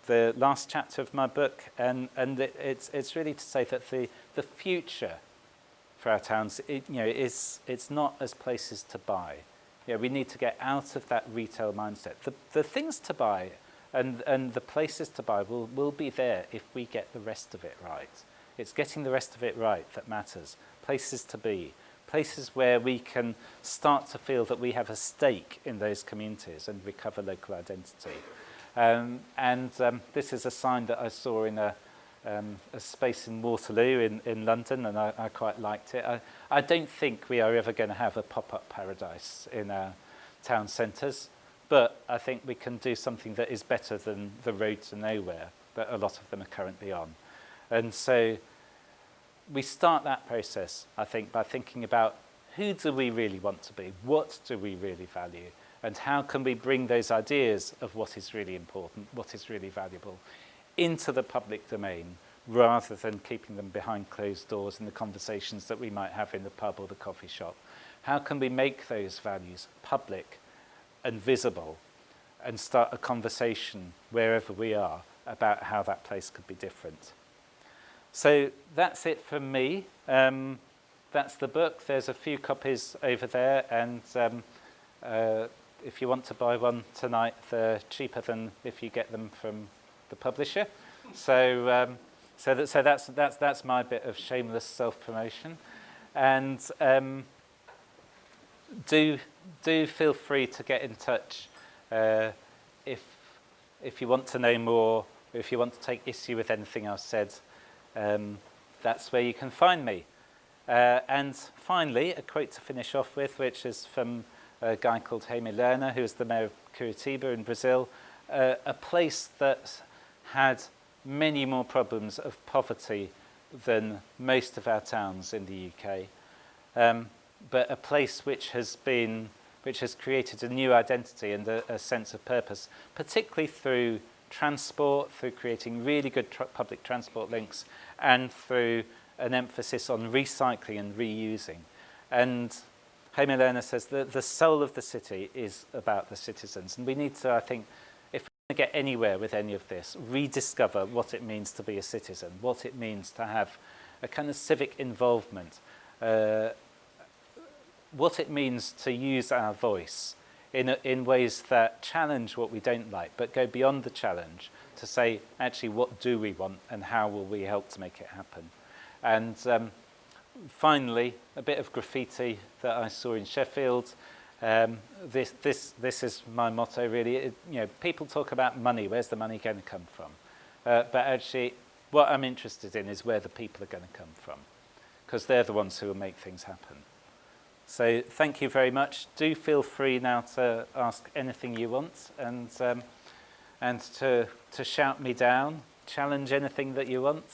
the last chapter of my book, and it's really to say that the future for our towns, it's not as places to buy. We need to get out of that retail mindset. The things to buy and the places to buy will be there if we get the rest of it right. It's getting the rest of it right that matters. Places to be, places where we can start to feel that we have a stake in those communities and recover local identity. This is a sign that I saw in a space in Waterloo in London, and I quite liked it. I don't think we are ever going to have a pop-up paradise in our town centres, but I think we can do something that is better than the road to nowhere that a lot of them are currently on. And so we start that process, I think, by thinking about who do we really want to be, what do we really value, and how can we bring those ideas of what is really important, what is really valuable, into the public domain, rather than keeping them behind closed doors in the conversations that we might have in the pub or the coffee shop. How can we make those values public and visible and start a conversation wherever we are about how that place could be different? So that's it from me. That's the book. There's a few copies over there, and if you want to buy one tonight, they're cheaper than if you get them from the publisher. So that's my bit of shameless self-promotion. And do feel free to get in touch if you want to know more, or if you want to take issue with anything I've said. That's where you can find me. And finally, a quote to finish off with, which is from a guy called Jaime Lerner, who is the mayor of Curitiba in Brazil, a place that had many more problems of poverty than most of our towns in the UK, but a place which has created a new identity and a sense of purpose, particularly through transport, through creating really good public transport links, and through an emphasis on recycling and reusing. And Jaime Lerner says that the soul of the city is about the citizens, and we need to, I think, if we're going to get anywhere with any of this, rediscover what it means to be a citizen, what it means to have a kind of civic involvement, what it means to use our voice in ways that challenge what we don't like, but go beyond the challenge to say, actually, what do we want and how will we help to make it happen? And finally, a bit of graffiti that I saw in Sheffield. This is my motto, really. People talk about money. Where's the money going to come from? But actually, what I'm interested in is where the people are going to come from, because they're the ones who will make things happen. So thank you very much. Do feel free now to ask anything you want, and to shout me down, challenge anything that you want.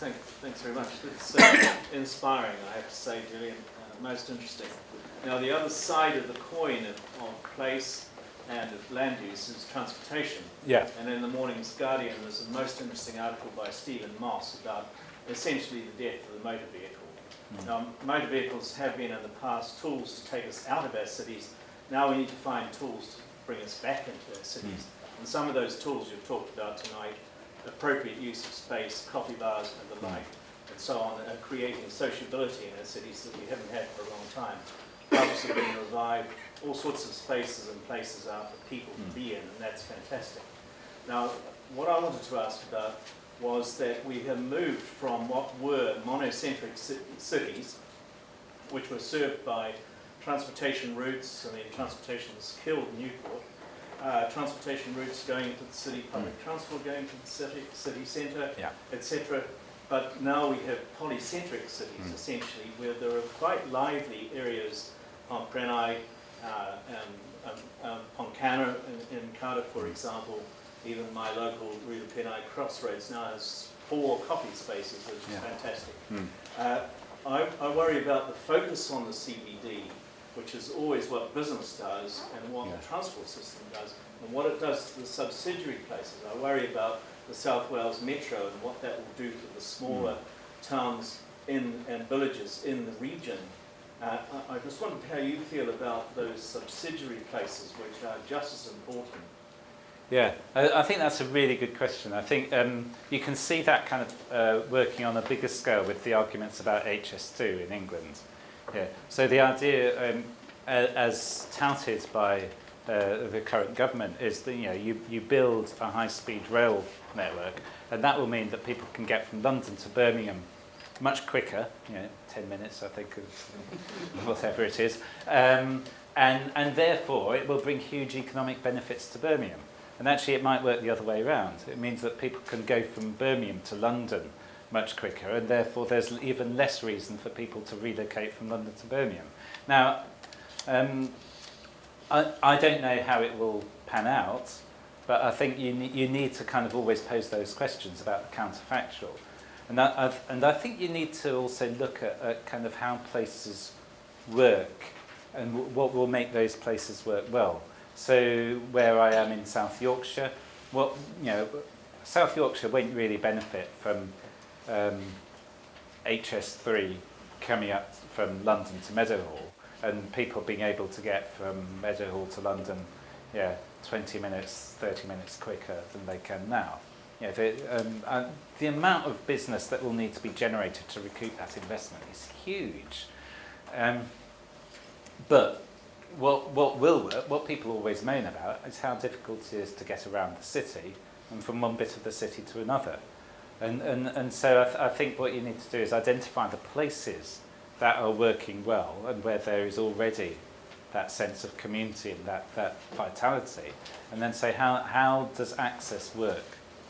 Thanks very much. It's inspiring, I have to say, Julian. Most interesting. Now, the other side of the coin of place and of land use is transportation. Yeah. And in the morning's Guardian, there's a most interesting article by Stephen Moss about essentially the death of the motor vehicle. Now, motor vehicles have been in the past tools to take us out of our cities. Now we need to find tools to bring us back into our cities. And some of those tools you've talked about tonight, appropriate use of space, coffee bars and the like, and so on, are creating sociability in our cities that we haven't had for a long time. Pubs have been revived, all sorts of spaces and places are for people to be in, and that's fantastic. Now, what I wanted to ask about was that we have moved from what were monocentric cities, which were served by transportation routes. I mean, transportation has killed Newport. Transportation routes going into the city, public transport going to the city centre, etc. But now we have polycentric cities, essentially, where there are quite lively areas on Prenai, Pontcanna in Cardiff, for example. Even my local Rue de Pennine Crossroads now has 4 coffee spaces, which is fantastic. I worry about the focus on the CBD, which is always what business does and what the transport system does, and what it does to the subsidiary places. I worry about the South Wales Metro and what that will do to the smaller towns and villages in the region. I just wondered how you feel about those subsidiary places, which are just as important. Yeah, I think that's a really good question. I think you can see that kind of working on a bigger scale with the arguments about HS2 in England. Yeah. So the idea, as touted by the current government, is that you build a high-speed rail network, and that will mean that people can get from London to Birmingham much quicker, 10 minutes, I think, of whatever it is, and therefore it will bring huge economic benefits to Birmingham. And actually it might work the other way around. It means that people can go from Birmingham to London much quicker, and therefore there's even less reason for people to relocate from London to Birmingham. Now, I don't know how it will pan out, but I think you need to kind of always pose those questions about the counterfactual. And I think you need to also look at kind of how places work and what will make those places work well. So where I am in South Yorkshire, South Yorkshire won't really benefit from HS3 coming up from London to Meadowhall, and people being able to get from Meadowhall to London, 20 minutes, 30 minutes quicker than they can now. The amount of business that will need to be generated to recoup that investment is huge. But what will work, what people always moan about, is how difficult it is to get around the city and from one bit of the city to another. And so I think what you need to do is identify the places that are working well and where there is already that sense of community and that vitality, and then say how does access work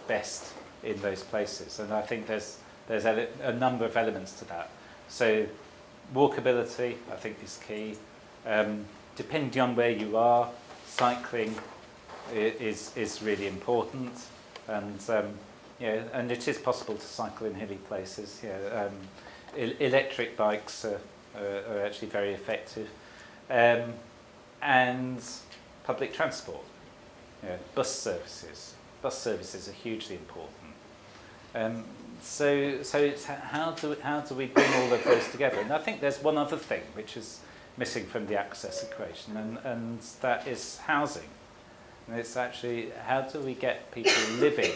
best in those places. And I think there's a number of elements to that. So walkability, I think, is key. Depending on where you are, cycling is really important, and and it is possible to cycle in hilly places. Electric bikes are actually very effective, and public transport, bus services. Bus services are hugely important. So it's how do we bring all of those together? And I think there's one other thing which is missing from the access equation, and that is housing. And it's actually, how do we get people living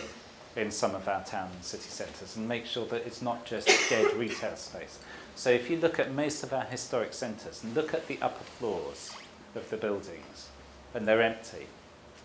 in some of our town and city centres and make sure that it's not just dead retail space. So if you look at most of our historic centres and look at the upper floors of the buildings, and they're empty,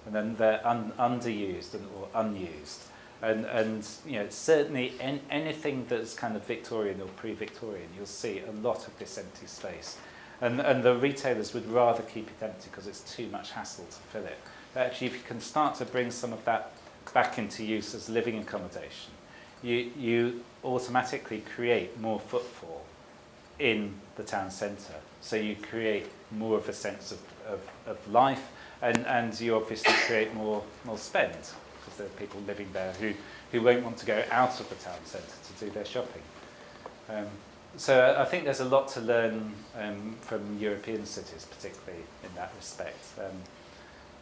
and then they're underused or unused, and certainly anything that's kind of Victorian or pre-Victorian, you'll see a lot of this empty space. And the retailers would rather keep it empty because it's too much hassle to fill it. But actually, if you can start to bring some of that back into use as living accommodation, you automatically create more footfall in the town centre. So you create more of a sense of life, and you obviously create more spend. because there are people living there who won't want to go out of the town centre to do their shopping. So I think there's a lot to learn from European cities, particularly in that respect.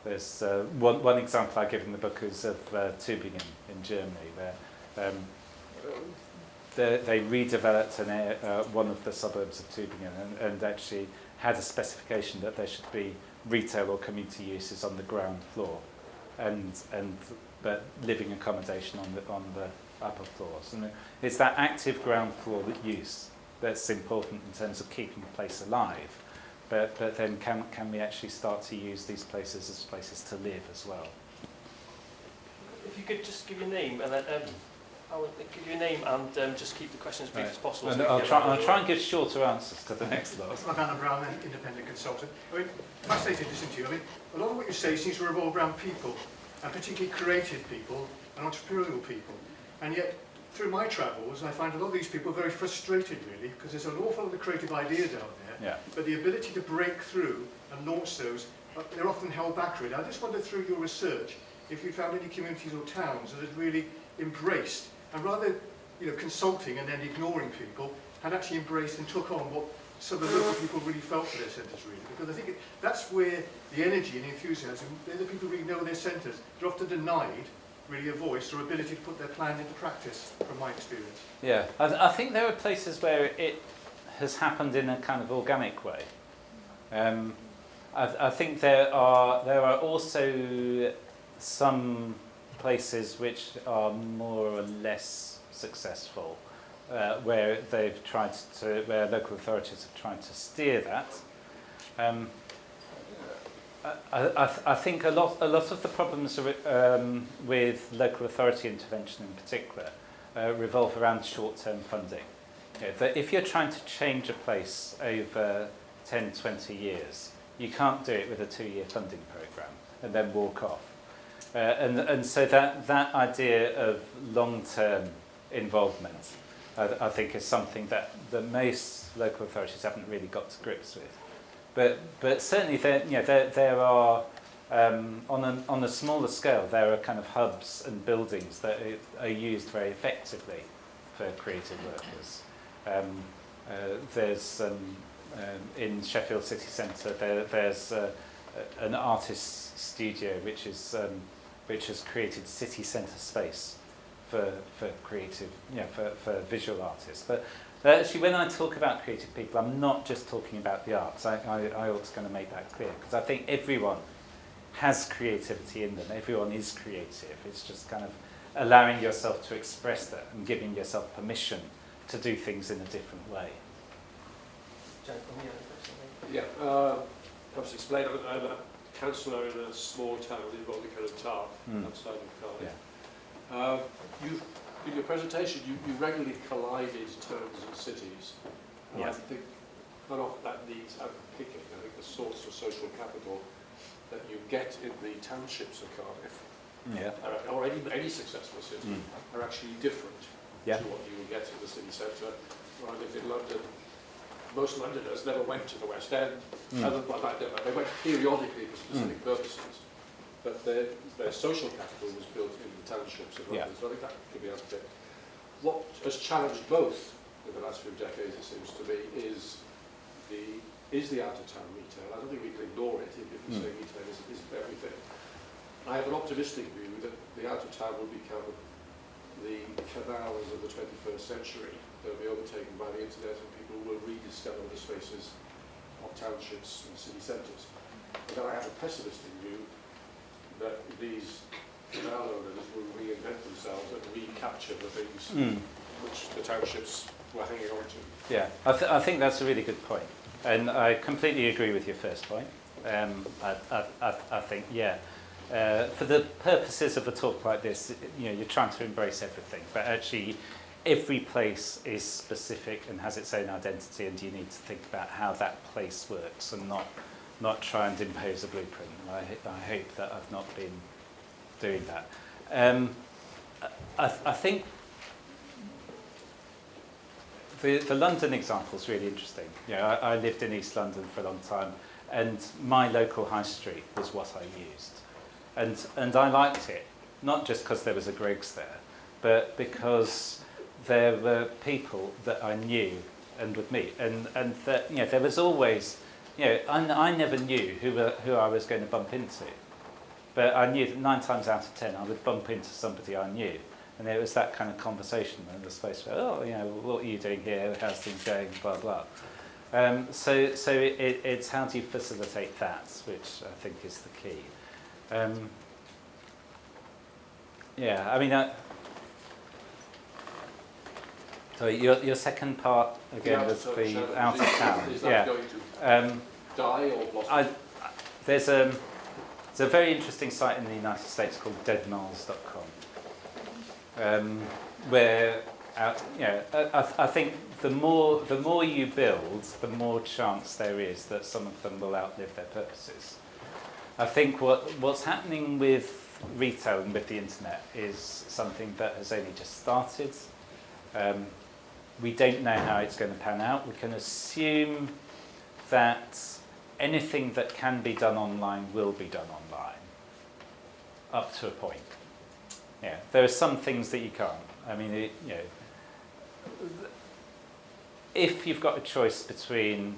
There's one example I give in the book is of Tübingen in Germany, where they redeveloped one of the suburbs of Tübingen and actually had a specification that there should be retail or community uses on the ground floor, but living accommodation on the upper floors. And it's that active ground floor use that's important in terms of keeping the place alive. But then can we actually start to use these places as places to live as well? If you could just give your name and then I would give you a name and just keep the questions as brief as possible. And so I'll try and give shorter answers to the next lot. I'm Anna Brown, an independent consultant. I mean, fascinating to listen to you. I mean, a lot of what you say seems to revolve around people, and particularly creative people and entrepreneurial people. And yet, through my travels, I find a lot of these people very frustrated, really, because there's an awful lot of creative ideas out there, but the ability to break through and launch those, they're often held back, really. I just wondered, through your research, if you found any communities or towns that had really embraced, and rather consulting and then ignoring people, had actually embraced and took on what some of the local people really felt for their centres, really. Because I think that's where the energy and the enthusiasm, they're the people who really know their centres. They're often denied really a voice or ability to put their plans into practice, from my experience. Yeah, I think there are places where it has happened in a kind of organic way. I think there are also some places which are more or less successful, where where local authorities have tried to steer that. I think a lot of the problems with local authority intervention in particular revolve around short-term funding. That if you're trying to change a place over 10, 20 years, you can't do it with a 2-year funding programme and then walk off. And so that idea of long-term involvement, I think, is something that most local authorities haven't really got to grips with. But certainly there are on a smaller scale, there are kind of hubs and buildings that are used very effectively for creative workers. There's in Sheffield City Centre there's an artist's studio which has created city centre space for creative, for visual artists. But actually, when I talk about creative people, I'm not just talking about the arts. I ought to kind of make that clear, because I think everyone has creativity in them. Everyone is creative. It's just kind of allowing yourself to express that and giving yourself permission to do things in a different way. Perhaps explain. I'm a councillor in a small town in Walkability, outside of Cardiff. Yeah. In your presentation, you regularly collided towns and cities. And I think quite often that needs unpicking. I think the sorts of social capital that you get in the townships of Cardiff, or any successful city, are actually different to what you will get in the city centre. When I lived in London, most Londoners never went to the West End, other than they went periodically for specific purposes. But their social capital was built in the townships of London, so I think that could be unpicked. What has challenged both in the last few decades, it seems to me, is the out-of-town retail. I don't think we can ignore it if we say retail is everything. I have an optimistic view that the out-of-town will become the canals of the 21st century. They'll be overtaken by the internet, and people will rediscover the spaces of townships and city centres. But then I have a pessimistic view that these canal owners will reinvent themselves and recapture the things which the townships were hanging on to. Yeah, I think that's a really good point. And I completely agree with your first point. I think, for the purposes of a talk like this, you're trying to embrace everything, but actually every place is specific and has its own identity, and you need to think about how that place works and not try and impose a blueprint. I hope that I've not been doing that. I think the London example is really interesting. I lived in East London for a long time, and my local high street was what I used. And I liked it not just because there was a Greggs there, but because there were people that I knew and would meet, and that, you know, there was always, you know, I never knew who I was going to bump into, but I knew that 9 times out of 10 I would bump into somebody I knew, and it was that kind of conversation, and the space where, oh, you know, what are you doing here, how's things going, blah blah. So it's how do you facilitate that, which I think is the key. Yeah, I mean, so your second part again was the out of town. Is that going to die or blossom? There's a very interesting site in the United States called deadmiles.com, where you know, I think the more you build, the more chance there is that some of them will outlive their purposes. I think what's happening with retail and with the internet is something that has only just started. We don't know how it's going to pan out. We can assume that anything that can be done online will be done online, up to a point. Yeah, there are some things that you can't. I mean, you know, if you've got a choice between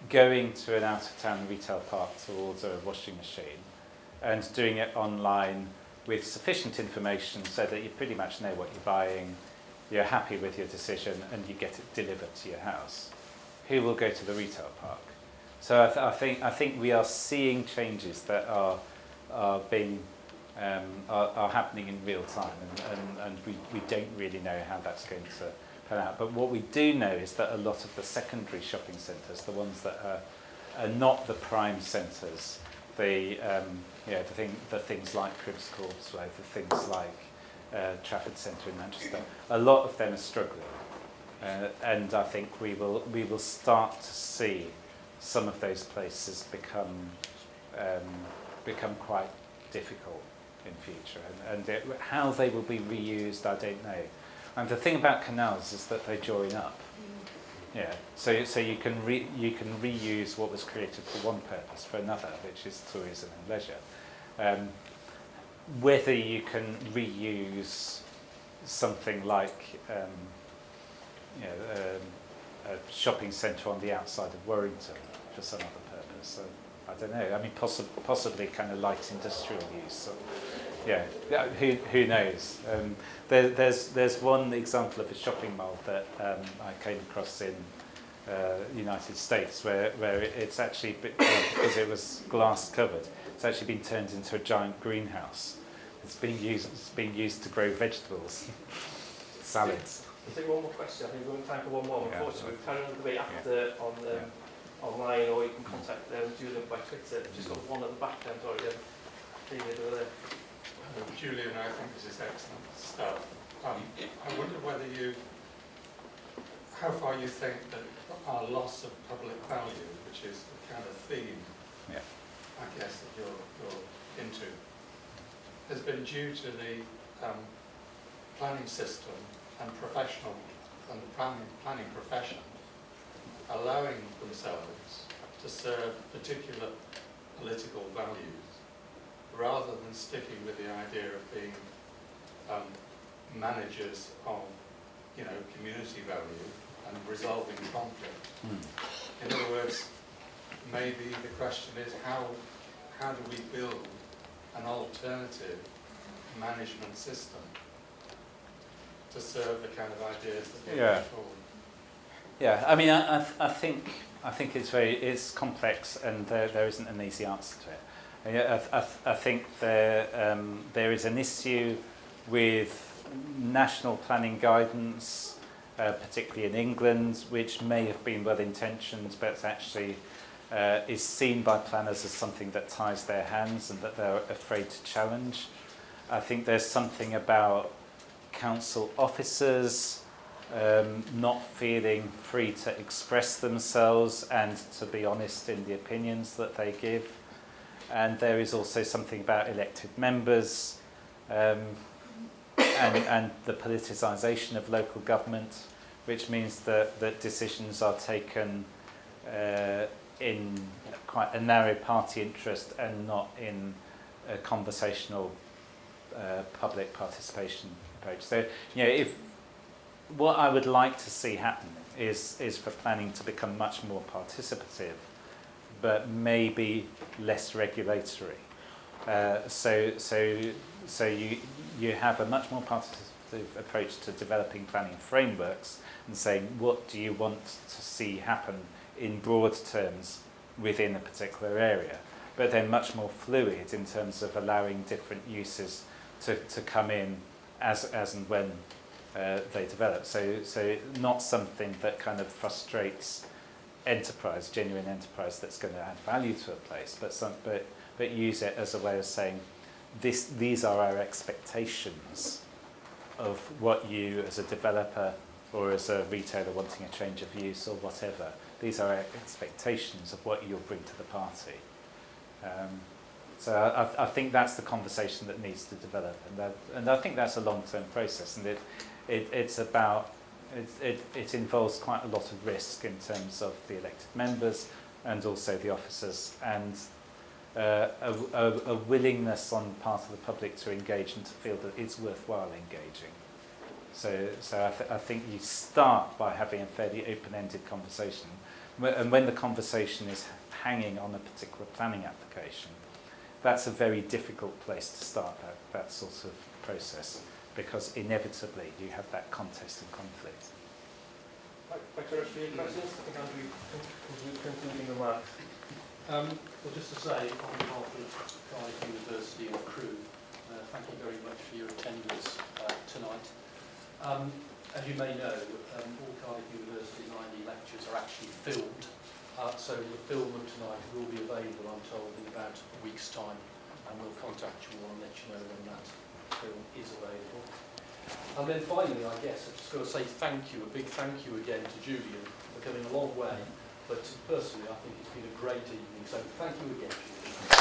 going to an out-of-town retail park to order a washing machine and doing it online with sufficient information so that you pretty much know what you're buying, you're happy with your decision, and you get it delivered to your house, who will go to the retail park? So I think we are seeing changes that are happening in real time, and we don't really know how that's going to pan out. But what we do know is that a lot of the secondary shopping centres, the ones that are not the prime centres, the things like Cribs Causeway, the things like Trafford Centre in Manchester, a lot of them are struggling, and I think we will start to see some of those places become quite difficult in future, and how they will be reused, I don't know. And the thing about canals is that they join up. Yeah, so you can reuse what was created for one purpose for another, which is tourism and leisure. Whether you can reuse something like a shopping centre on the outside of Warrington for some other purpose, I don't know. I mean, possibly kind of light industrial use. Yeah, who knows? There's one example of a shopping mall that I came across in the United States where it's actually, because it was glass covered, it's actually been turned into a giant greenhouse. It's being used to grow vegetables, salads. I think one more question. I think we're going to time for one more. Yeah, Unfortunately, we've carried on the debate after online, or you can contact Julian by Twitter. Just got one at the back there. Sorry, David over there. Julian, I think this is excellent stuff. I wonder how far you think that our loss of public value, which is the kind of theme, I guess, that you're into, has been due to the planning system and the planning profession allowing themselves to serve particular political values, rather than sticking with the idea of being managers of, community value and resolving conflict. In other words, maybe the question is how do we build an alternative management system to serve the kind of ideas that we're going forward? Yeah, I mean, I think it's complex, and there isn't an easy answer to it. I think there is an issue with national planning guidance, particularly in England, which may have been well-intentioned, but actually is seen by planners as something that ties their hands and that they're afraid to challenge. I think there's something about council officers not feeling free to express themselves and to be honest in the opinions that they give. And there is also something about elected members and the politicisation of local government, which means that decisions are taken in quite a narrow party interest and not in a conversational public participation approach. So, if what I would like to see happen is for planning to become much more participative, but maybe less regulatory. So you have a much more participative approach to developing planning frameworks and saying, what do you want to see happen in broad terms within a particular area, but then much more fluid in terms of allowing different uses to come in as and when they develop. So not something that kind of frustrates enterprise, genuine enterprise that's going to add value to a place, but use it as a way of saying, these are our expectations of what you as a developer or as a retailer wanting a change of use or whatever, these are our expectations of what you'll bring to the party. So I think that's the conversation that needs to develop, and I think that's a long-term process, and it involves quite a lot of risk in terms of the elected members and also the officers, and a willingness on the part of the public to engage and to feel that it's worthwhile engaging. So I think you start by having a fairly open-ended conversation, and when the conversation is hanging on a particular planning application, that's a very difficult place to start that sort of process, because inevitably you have that contest and conflict. Thanks very much for your questions. I think Andrew, concluding remarks. Well, just to say, on behalf of Cardiff University and crew, thank you very much for your attendance tonight. As you may know, all Cardiff University's IND lectures are actually filmed, so the film of tonight will be available, I'm told, in about a week's time, and we'll contact you all and let you know when that film is available. And then finally, I guess, I've just got to say thank you, a big thank you again to Julian for coming a long way, but personally I think it's been a great evening, so thank you again, Julian.